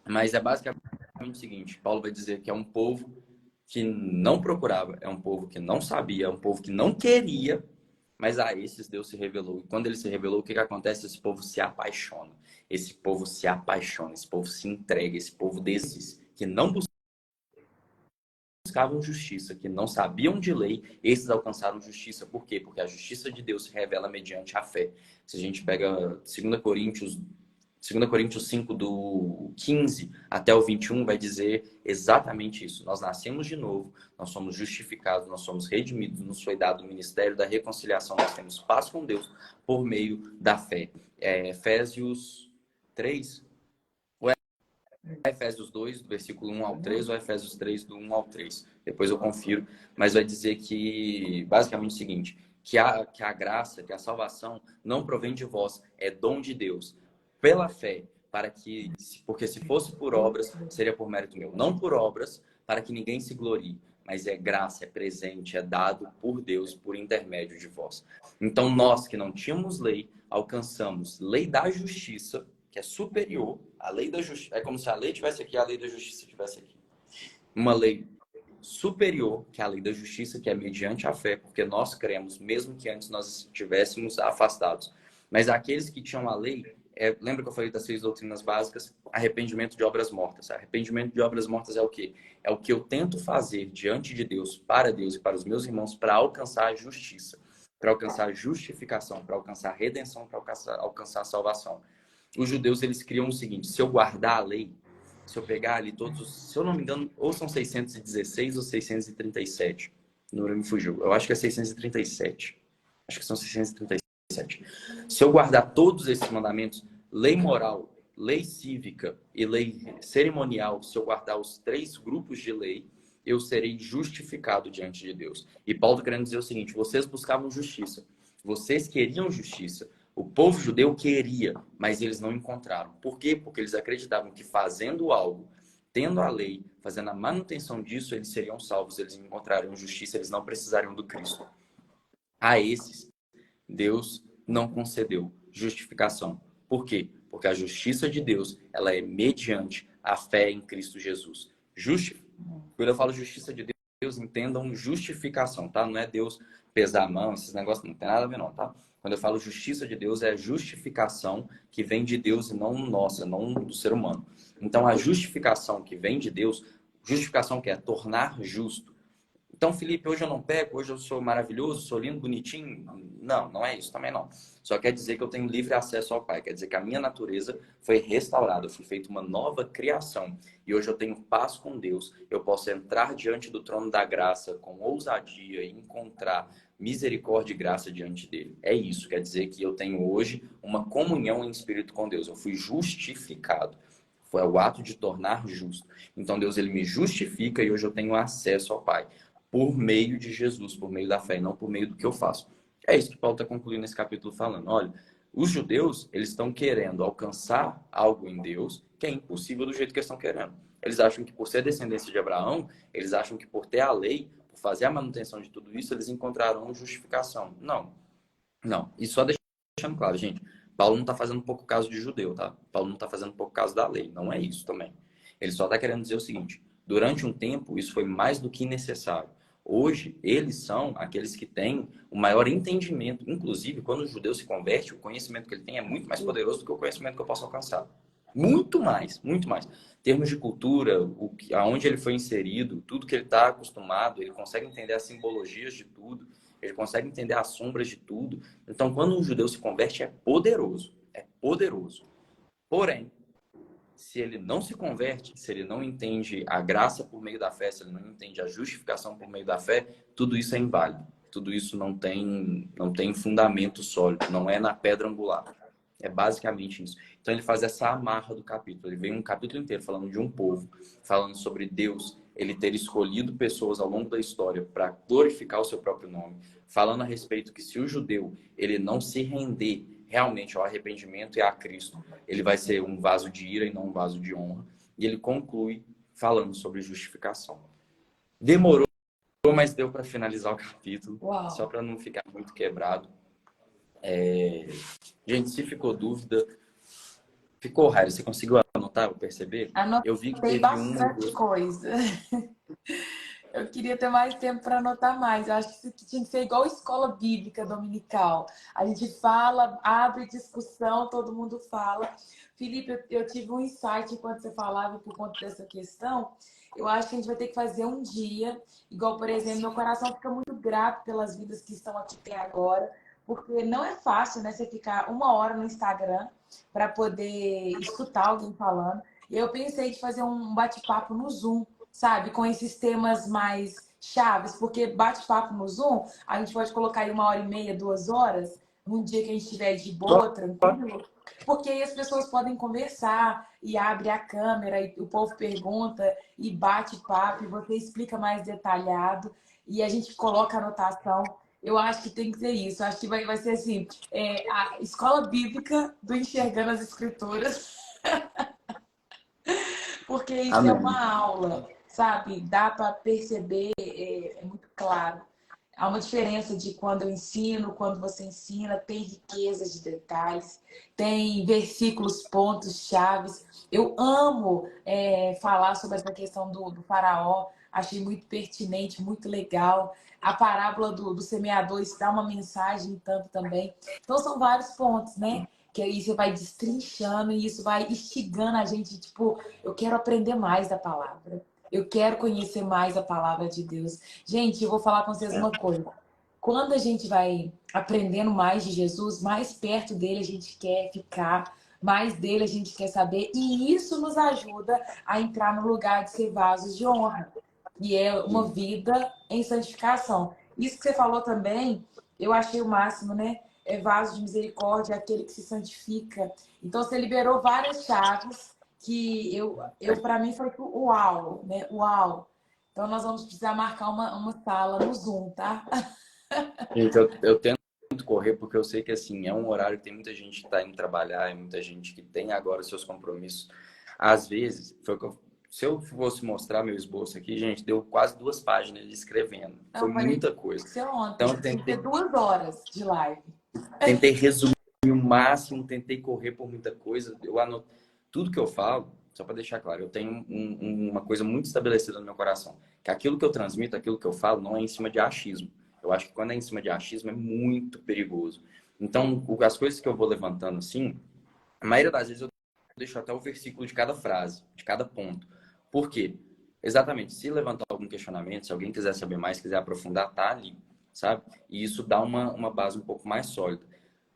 Mas é basicamente o seguinte, Paulo vai dizer que é um povo que não procurava, é um povo que não sabia, é um povo que não queria, mas a esses Deus se revelou. E quando ele se revelou, o que acontece? Esse povo se apaixona. Esse povo se apaixona, esse povo se entrega, esse povo desses que não buscavam justiça, que não sabiam de lei, esses alcançaram justiça. Por quê? Porque a justiça de Deus se revela mediante a fé. Se a gente pega 2 Coríntios 5, do 15 até o 21, vai dizer exatamente isso. Nós nascemos de novo, nós somos justificados, nós somos redimidos, nos foi dado o ministério da reconciliação, nós temos paz com Deus por meio da fé. Efésios 3, ou é Efésios 2, do versículo 1 ao 3, ou Efésios 3, do 1 ao 3. Depois eu confiro, mas vai dizer que, basicamente o seguinte, que a graça, que a salvação não provém de vós, é dom de Deus, pela fé, porque se fosse por obras, seria por mérito meu. Não por obras, para que ninguém se glorie, mas é graça, é presente, é dado por Deus, por intermédio de vós. Então nós que não tínhamos lei, alcançamos lei da justiça, que é superior à lei da justiça. É como se a lei tivesse aqui e a lei da justiça tivesse aqui. Uma lei superior, que é a lei da justiça, que é mediante a fé, porque nós cremos, mesmo que antes nós estivéssemos afastados. Mas aqueles que tinham a lei, lembra que eu falei das 6 doutrinas básicas? Arrependimento de obras mortas. Arrependimento de obras mortas é o quê? É o que eu tento fazer diante de Deus, para Deus e para os meus irmãos, para alcançar a justiça, para alcançar a justificação, para alcançar a redenção, para alcançar a salvação. Os judeus, eles criam o seguinte: se eu guardar a lei, se eu pegar ali todos, se eu não me engano, ou são 616 ou 637. O número me fugiu. Eu acho que é 637. Acho que são 637. Se eu guardar todos esses mandamentos, lei moral, lei cívica e lei cerimonial, se eu guardar os 3 grupos de lei, eu serei justificado diante de Deus. E Paulo está querendo dizer o seguinte: vocês buscavam justiça. Vocês queriam justiça. O povo judeu queria, mas eles não encontraram. Por quê? Porque eles acreditavam que fazendo algo, tendo a lei, fazendo a manutenção disso, eles seriam salvos, eles encontrariam justiça, eles não precisariam do Cristo. A esses, Deus não concedeu justificação. Por quê? Porque a justiça de Deus, ela é mediante a fé em Cristo Jesus. Quando eu falo justiça de Deus, entendam justificação, tá? Não é Deus pesar a mão, esses negócios não tem nada a ver não, tá? Quando eu falo justiça de Deus, é a justificação que vem de Deus e não nossa, não do ser humano. Então, a justificação que vem de Deus, justificação que é tornar justo. Então, Felipe, hoje eu não peco, hoje eu sou maravilhoso, sou lindo, bonitinho. Não, não é isso, também não. Só quer dizer que eu tenho livre acesso ao Pai. Quer dizer que a minha natureza foi restaurada, eu fui feita uma nova criação. E hoje eu tenho paz com Deus. Eu posso entrar diante do trono da graça com ousadia e encontrar misericórdia e graça diante dele. É isso, quer dizer que eu tenho hoje uma comunhão em espírito com Deus. Eu fui justificado. Foi o ato de tornar justo. Então Deus, ele me justifica e hoje eu tenho acesso ao Pai. Por meio de Jesus, por meio da fé, não por meio do que eu faço. É isso que Paulo está concluindo nesse capítulo falando. Olha, os judeus, eles estão querendo alcançar algo em Deus que é impossível do jeito que eles estão querendo. Eles acham que por ser descendência de Abraão, eles acham que por ter a lei, por fazer a manutenção de tudo isso, eles encontrarão justificação. Não. Não. E só deixando claro, gente, Paulo não está fazendo pouco caso de judeu, tá? Paulo não está fazendo pouco caso da lei. Não é isso também. Ele só está querendo dizer o seguinte: durante um tempo, isso foi mais do que necessário. Hoje, eles são aqueles que têm o maior entendimento. Inclusive, quando o judeu se converte, o conhecimento que ele tem é muito mais poderoso do que o conhecimento que eu posso alcançar. Muito mais, muito mais. Em termos de cultura, aonde ele foi inserido, tudo que ele está acostumado, ele consegue entender as simbologias de tudo, ele consegue entender as sombras de tudo. Então, quando um judeu se converte, é poderoso. É poderoso. Porém, se ele não se converte, se ele não entende a graça por meio da fé, se ele não entende a justificação por meio da fé, tudo isso é inválido. Tudo isso não tem fundamento sólido, não é na pedra angular. É basicamente isso. Então ele faz essa amarra do capítulo. Ele vem um capítulo inteiro falando de um povo, falando sobre Deus, ele ter escolhido pessoas ao longo da história para glorificar o seu próprio nome, falando a respeito que se o judeu ele não se render realmente ao arrependimento e a Cristo, ele vai ser um vaso de ira e não um vaso de honra. E ele conclui falando sobre justificação. Demorou mas deu para finalizar o capítulo, só Uau! para não ficar muito quebrado. Gente, se ficou dúvida, ficou, Raíssa, você conseguiu anotar ou perceber? Eu vi que Anotei teve uma ou bastante duas. coisa. Eu queria ter mais tempo para anotar mais. Eu acho que isso aqui tinha que ser igual escola bíblica dominical. A gente fala, abre discussão, todo mundo fala. Felipe, eu tive um insight enquanto você falava por conta dessa questão. Eu acho que a gente vai ter que fazer um dia, igual, por exemplo, meu coração fica muito grato pelas vidas que estão aqui até agora, porque não é fácil, né, você ficar 1 hora no Instagram para poder escutar alguém falando. E eu pensei de fazer um bate-papo no Zoom, sabe? Com esses temas mais chaves, porque bate-papo no Zoom, a gente pode colocar aí 1 hora e meia, 2 horas, num dia que a gente estiver de boa, tranquilo, porque aí as pessoas podem conversar e abre a câmera e o povo pergunta e bate papo e você explica mais detalhado e a gente coloca anotação. Eu acho que tem que ser isso. Eu acho que vai ser assim, a escola bíblica do Enxergando as Escrituras, porque isso é Amém. uma aula, sabe? Dá para perceber, é muito claro. Há uma diferença de quando eu ensino, quando você ensina, tem riqueza de detalhes, tem versículos, pontos, chaves. Eu amo falar sobre essa questão do faraó, achei muito pertinente, muito legal. A parábola do semeador, isso dá uma mensagem tanto também. Então são vários pontos, né? Que aí você vai destrinchando e isso vai instigando a gente, tipo, eu quero aprender mais da palavra. Eu quero conhecer mais a palavra de Deus. Gente, eu vou falar com vocês uma coisa. Quando a gente vai aprendendo mais de Jesus, mais perto dele a gente quer ficar, mais dele a gente quer saber, e isso nos ajuda a entrar no lugar de ser vasos de honra, e é uma vida em santificação. Isso que você falou também, eu achei o máximo, né? É vaso de misericórdia, aquele que se santifica. Então você liberou várias chaves que eu para mim foi uau, né? Uau. Então nós vamos precisar marcar uma sala no Zoom, tá? Gente, eu tento correr porque eu sei que assim é um horário que tem muita gente que está indo trabalhar, e muita gente que tem agora seus compromissos. Às vezes, se eu fosse mostrar meu esboço aqui, gente, deu quase 2 páginas escrevendo. Foi Não, parecia muita que coisa. ser ontem. Então, eu Tinha que ter 2 horas de live. tentei resumir o máximo, tentei correr por muita coisa. Eu anoto tudo que eu falo, só para deixar claro, eu tenho uma coisa muito estabelecida no meu coração, que aquilo que eu transmito, aquilo que eu falo, não é em cima de achismo. Eu acho que quando é em cima de achismo é muito perigoso. Então, as coisas que eu vou levantando assim, a maioria das vezes eu deixo até o versículo de cada frase, de cada ponto. Por quê? Exatamente, se levantar algum questionamento, se alguém quiser saber mais, quiser aprofundar, tá ali, sabe? E isso dá uma base um pouco mais sólida.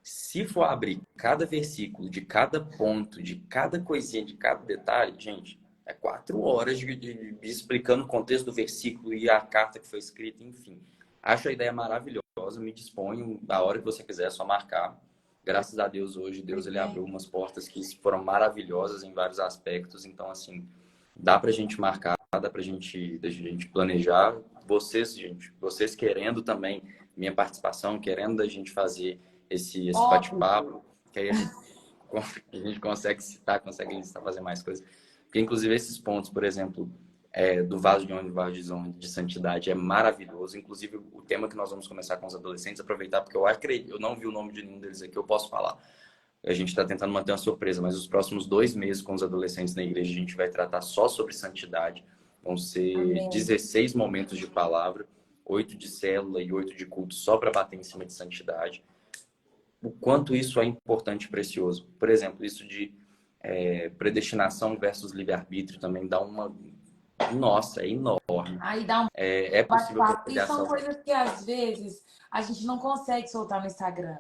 Se for abrir cada versículo, de cada ponto, de cada coisinha, de cada detalhe, gente, é 4 horas de explicando o contexto do versículo e a carta que foi escrita, enfim. Acho a ideia maravilhosa, me disponho, a hora que você quiser, é só marcar. Graças a Deus, hoje, Deus ele abriu umas portas que foram maravilhosas em vários aspectos. Então, assim, dá pra gente marcar, dá pra gente planejar. Vocês, gente, vocês querendo também minha participação, querendo a gente fazer esse Óbvio. bate-papo, que aí a gente consegue citar, consegue listar, fazer mais coisas. Porque, inclusive, esses pontos, por exemplo, do vaso de honra e vaso de santidade é maravilhoso. Inclusive, o tema que nós vamos começar com os adolescentes, aproveitar, porque eu acredito, eu não vi o nome de nenhum deles aqui, eu posso falar. A gente está tentando manter uma surpresa, mas os próximos 2 meses com os adolescentes na igreja, a gente vai tratar só sobre santidade. Vão ser Amém. 16 momentos de palavra, 8 de célula e 8 de culto só para bater em cima de santidade. O quanto isso é importante e precioso. Por exemplo, isso de predestinação versus livre-arbítrio também dá uma... Nossa, é enorme. Aí dá um É possível bate-papo. E perder a são salvação? coisas que às vezes a gente não consegue soltar no Instagram.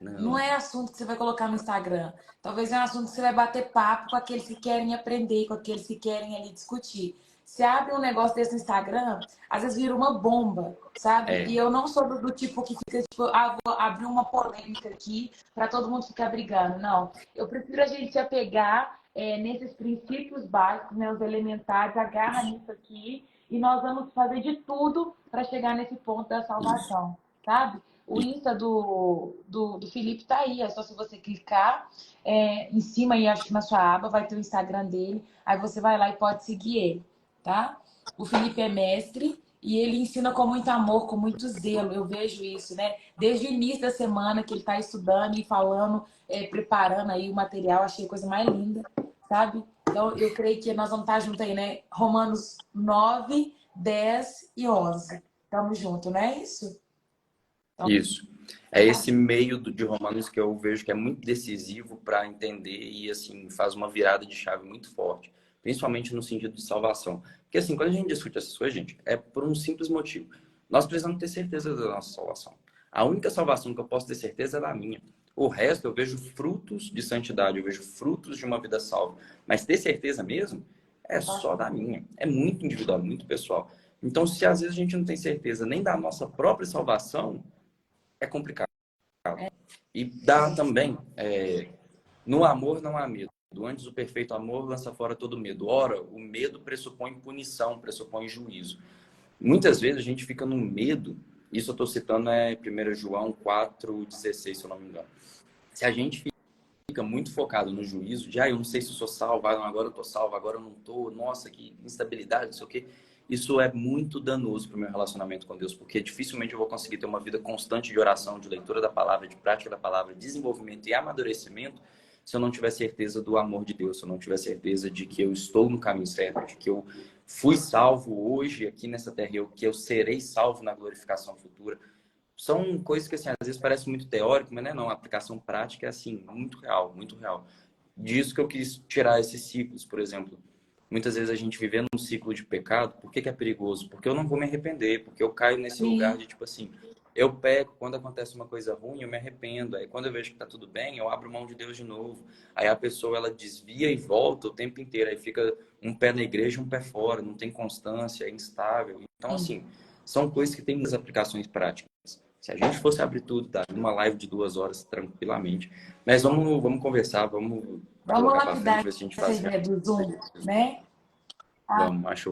Não Não. é assunto que você vai colocar no Instagram. Talvez é um assunto que você vai bater papo com aqueles que querem aprender, com aqueles que querem ali discutir. Você abre um negócio desse no Instagram, às vezes vira uma bomba, sabe? É, E eu não sou do tipo que fica tipo, vou abrir uma polêmica aqui para todo mundo ficar brigando. Não. Eu prefiro a gente se apegar nesses princípios básicos, né, os elementares, agarra nisso aqui e nós vamos fazer de tudo para chegar nesse ponto da isso. salvação, sabe? O Isso. Insta do Felipe tá aí, é só se você clicar em cima aí, acho que na sua aba vai ter o Instagram dele, aí você vai lá e pode seguir ele, tá? O Felipe é mestre E ele ensina com muito amor, com muito zelo. Eu vejo isso, né? Desde o início da semana que ele está estudando e falando, preparando aí o material. Achei a coisa mais linda, sabe? Então, eu creio que nós vamos estar juntos aí, né? Romanos 9, 10 e 11. Estamos juntos, não é isso? Então, Isso. É esse meio de Romanos que eu vejo que é muito decisivo para entender e, assim, faz uma virada de chave muito forte, principalmente no sentido de salvação. Porque, assim, quando a gente discute essas coisas, gente, é por um simples motivo. Nós precisamos ter certeza da nossa salvação. A única salvação que eu posso ter certeza é da minha. O resto eu vejo frutos de santidade, eu vejo frutos de uma vida salva. Mas ter certeza mesmo é só da minha. É muito individual, muito pessoal. Então, se às vezes a gente não tem certeza nem da nossa própria salvação, é complicado. E dá também, no amor não há medo. Antes o perfeito amor lança fora todo medo. Ora, o medo pressupõe punição, pressupõe juízo. Muitas vezes a gente fica no medo, isso eu estou citando 1 João 4,16, se eu não me engano. Se a gente fica muito focado no juízo, de eu não sei se eu sou salvo, agora eu estou salvo, agora eu não estou, nossa, que instabilidade, não sei o quê. Isso é muito danoso para o meu relacionamento com Deus, porque dificilmente eu vou conseguir ter uma vida constante de oração, de leitura da palavra, de prática da palavra, desenvolvimento e amadurecimento, se eu não tiver certeza do amor de Deus, se eu não tiver certeza de que eu estou no caminho certo, de que eu fui salvo hoje aqui nessa terra, que eu serei salvo na glorificação futura. São coisas que, assim, às vezes parece muito teórico, mas não é não. A aplicação prática é, assim, muito real, muito real. Disso que eu quis tirar esses ciclos, por exemplo. Muitas vezes a gente vivendo um ciclo de pecado, por que é perigoso? Porque eu não vou me arrepender, porque eu caio nesse lugar sim. de, tipo assim, eu peco, quando acontece uma coisa ruim, eu me arrependo. Aí quando eu vejo que tá tudo bem, eu abro mão de Deus de novo. Aí a pessoa, ela desvia e volta o tempo inteiro. Aí fica um pé na igreja, um pé fora, não tem constância, é instável. Então, assim, são coisas que têm muitas aplicações práticas. Se a gente fosse abrir tudo, tá? Uma live de 2 horas tranquilamente. Mas vamos conversar, vamos Vamos colocar para frente, lapidar ver se a gente essa faz ideia do Zoom, né? Vamos, acho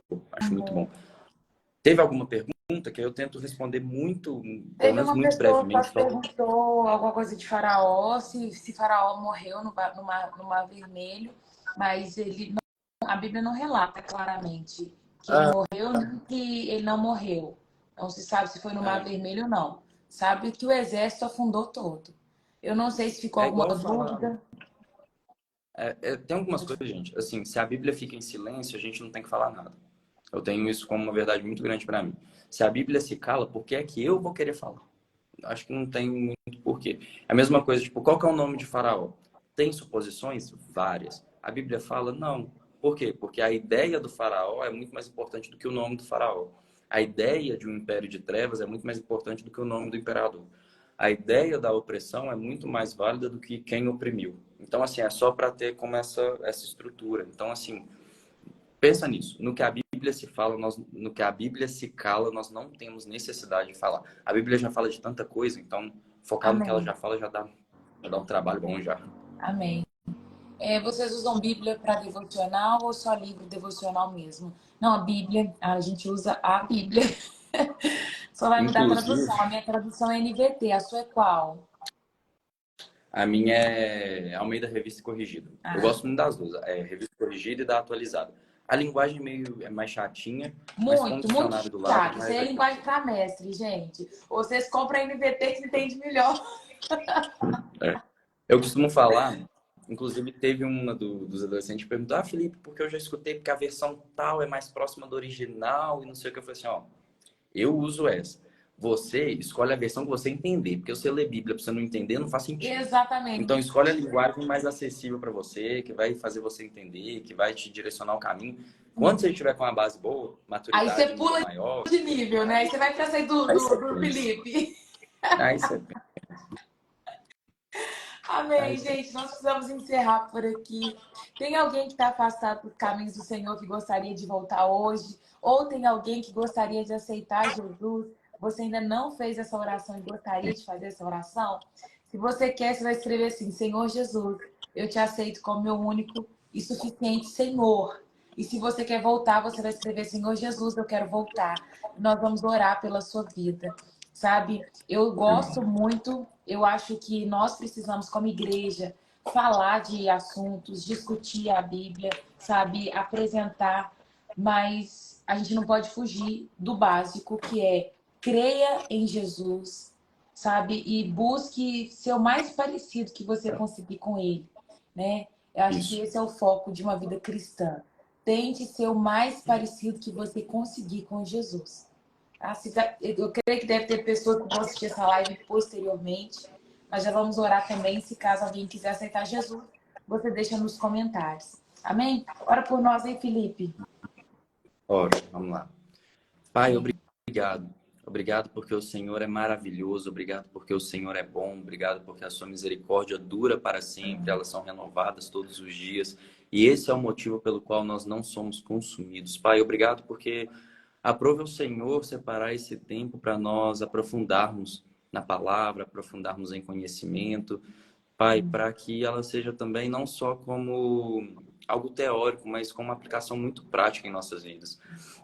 muito bom. Teve alguma pergunta que eu tento responder muito, pelo Teve menos uma muito pessoa brevemente, que só. perguntou alguma coisa de Faraó, se Faraó morreu no mar Vermelho, mas a Bíblia não relata claramente que ele Ah, morreu nem que ele não morreu. Não se sabe se foi no Mar é, Vermelho ou não. Sabe que o exército afundou todo. Eu não sei se ficou é alguma igual falar. dúvida. Tem algumas coisas, gente. Assim, se a Bíblia fica em silêncio, a gente não tem que falar nada. Eu tenho isso como uma verdade muito grande para mim. Se a Bíblia se cala, por que é que eu vou querer falar? Acho que não tem muito porquê. É a mesma coisa, tipo, qual que é o nome de Faraó? Tem suposições? Várias. A Bíblia fala, não. Por quê? Porque a ideia do Faraó é muito mais importante do que o nome do Faraó. A ideia de um império de trevas é muito mais importante do que o nome do imperador. A ideia da opressão é muito mais válida do que quem oprimiu. Então, assim, é só para ter como essa estrutura. Então, assim, pensa nisso. No que a Bíblia se fala, no que a Bíblia se cala, nós não temos necessidade de falar. A Bíblia já fala de tanta coisa, então focar no que ela Amém. já fala já dá um trabalho bom já. Amém. Vocês usam Bíblia para devocional ou só livro devocional mesmo? Não, a Bíblia, a gente usa a Bíblia. Só vai mudar a Inclusive, tradução. A minha tradução é NVT, a sua é qual? a minha é Almeida Revista e Corrigida. Eu Ah, gosto muito das duas, Revista Corrigida e da atualizada. A linguagem é mais chatinha, mas com o muito, muito dicionário do lado chato. já Isso é aí é legal. linguagem para mestre, gente. Vocês compram a NVT que entende melhor. É. Eu costumo falar, inclusive teve uma dos adolescentes que perguntou, Felipe, porque eu já escutei porque a versão tal é mais próxima do original e não sei o que. Eu falei assim, ó, eu uso essa. Você escolhe a versão que você entender, porque você lê Bíblia para você não entender não faz sentido. Então Exatamente. escolhe a linguagem mais acessível para você, que vai fazer você entender, que vai te direcionar o caminho. Quando você estiver com uma base boa, Aí você maturidade, nível pula maior, de nível, né? Aí você vai para essa aí do, aí você do, do pensa. Felipe. Aí você Amém, pensa. gente. Nós precisamos encerrar por aqui. Tem alguém que está afastado dos caminhos do Senhor que gostaria de voltar hoje? Ou tem alguém que gostaria de aceitar Jesus? Você ainda não fez essa oração e gostaria de fazer essa oração? Se você quer, você vai escrever assim: Senhor Jesus, eu te aceito como meu único e suficiente Senhor. E se você quer voltar, você vai escrever: Senhor Jesus, eu quero voltar. Nós vamos orar pela sua vida, sabe? Eu gosto muito, eu acho que nós precisamos, como igreja, falar de assuntos, discutir a Bíblia, sabe? Apresentar, mas a gente não pode fugir do básico, que é creia em Jesus, sabe? E busque ser o mais parecido que você conseguir com ele, né? Eu acho que Isso. esse é o foco de uma vida cristã. Tente ser o mais parecido que você conseguir com Jesus. Tá? Eu creio que deve ter pessoas que vão assistir essa live posteriormente, mas já vamos orar também. Se caso alguém quiser aceitar Jesus, você deixa nos comentários. Amém? Ora por nós aí, Felipe. Ora, vamos lá. Pai, Amém. obrigado. Obrigado porque o Senhor é maravilhoso, obrigado porque o Senhor é bom, obrigado porque a sua misericórdia dura para sempre, elas são renovadas todos os dias. E esse é o motivo pelo qual nós não somos consumidos. Pai, obrigado porque aprove ao Senhor separar esse tempo para nós aprofundarmos na palavra, aprofundarmos em conhecimento. Pai, para que ela seja também não só como algo teórico, mas com uma aplicação muito prática em nossas vidas.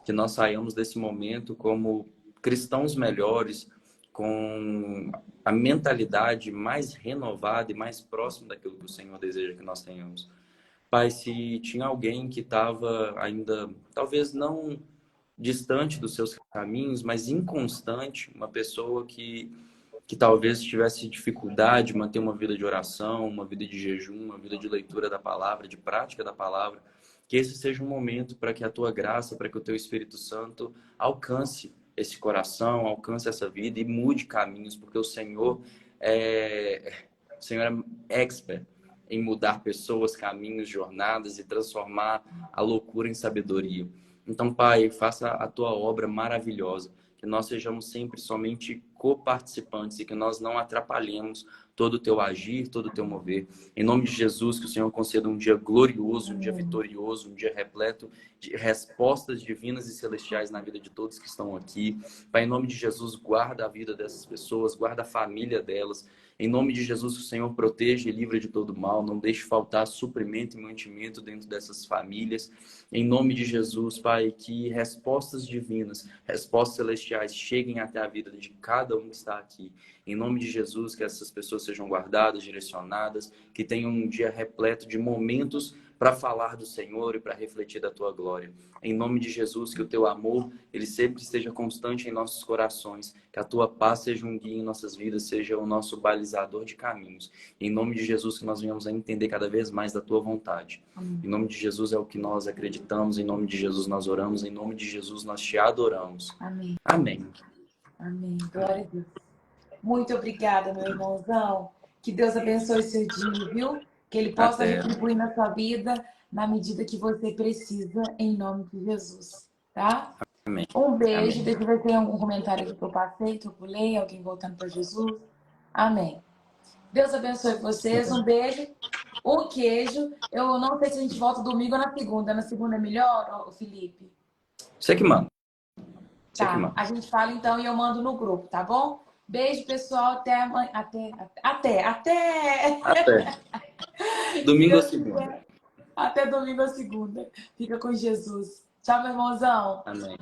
Que nós saiamos desse momento como cristãos melhores, com a mentalidade mais renovada e mais próxima daquilo que o Senhor deseja que nós tenhamos. Pai, se tinha alguém que estava ainda, talvez não distante dos seus caminhos, mas inconstante, uma pessoa que talvez tivesse dificuldade de manter uma vida de oração, uma vida de jejum, uma vida de leitura da palavra, de prática da palavra, que esse seja um momento para que a tua graça, para que o teu Espírito Santo alcance esse coração, alcance essa vida e mude caminhos, porque o Senhor é expert em mudar pessoas, caminhos, jornadas e transformar a loucura em sabedoria. Então, Pai, faça a tua obra maravilhosa, que nós sejamos sempre somente coparticipantes e que nós não atrapalhemos todo o teu agir, todo o teu mover. Em nome de Jesus, que o Senhor conceda um dia glorioso, um dia vitorioso, um dia repleto de respostas divinas e celestiais na vida de todos que estão aqui. Pai, em nome de Jesus, guarda a vida dessas pessoas, guarda a família delas. Em nome de Jesus, que o Senhor proteja e livre de todo mal, não deixe faltar suprimento e mantimento dentro dessas famílias. Em nome de Jesus, Pai, que respostas divinas, respostas celestiais cheguem até a vida de cada um que está aqui. Em nome de Jesus, que essas pessoas sejam guardadas, direcionadas, que tenham um dia repleto de momentos para falar do Senhor e para refletir da tua glória. Em nome de Jesus, que o teu amor, ele sempre esteja constante em nossos corações, que a tua paz seja um guia em nossas vidas, seja o nosso balizador de caminhos. Em nome de Jesus, que nós venhamos a entender cada vez mais da tua vontade. Em nome de Jesus é o que nós acreditamos, em nome de Jesus nós oramos, em nome de Jesus nós te adoramos. Amém. Amém. Amém. Glória a Deus. Muito obrigada, meu irmãozão. Que Deus abençoe seu dia, viu? Que Ele possa Até. retribuir na sua vida na medida que você precisa, em nome de Jesus. Tá? Amém. Um beijo. Amém. Deixa eu ver se tem algum comentário aqui que eu passei, que eu pulei, alguém voltando para Jesus. Amém. Deus abençoe vocês. Um beijo. Um queijo. Eu não sei se a gente volta domingo ou na segunda. Na segunda é melhor, ô, Felipe? Você que manda. Você que Tá. manda. A gente fala então e eu mando no grupo, tá bom? Beijo, pessoal. Até amanhã. Até. Até. Se Domingo ou Deus segunda. quiser. Até domingo ou segunda. Fica com Jesus. Tchau, meu irmãozão. Amém.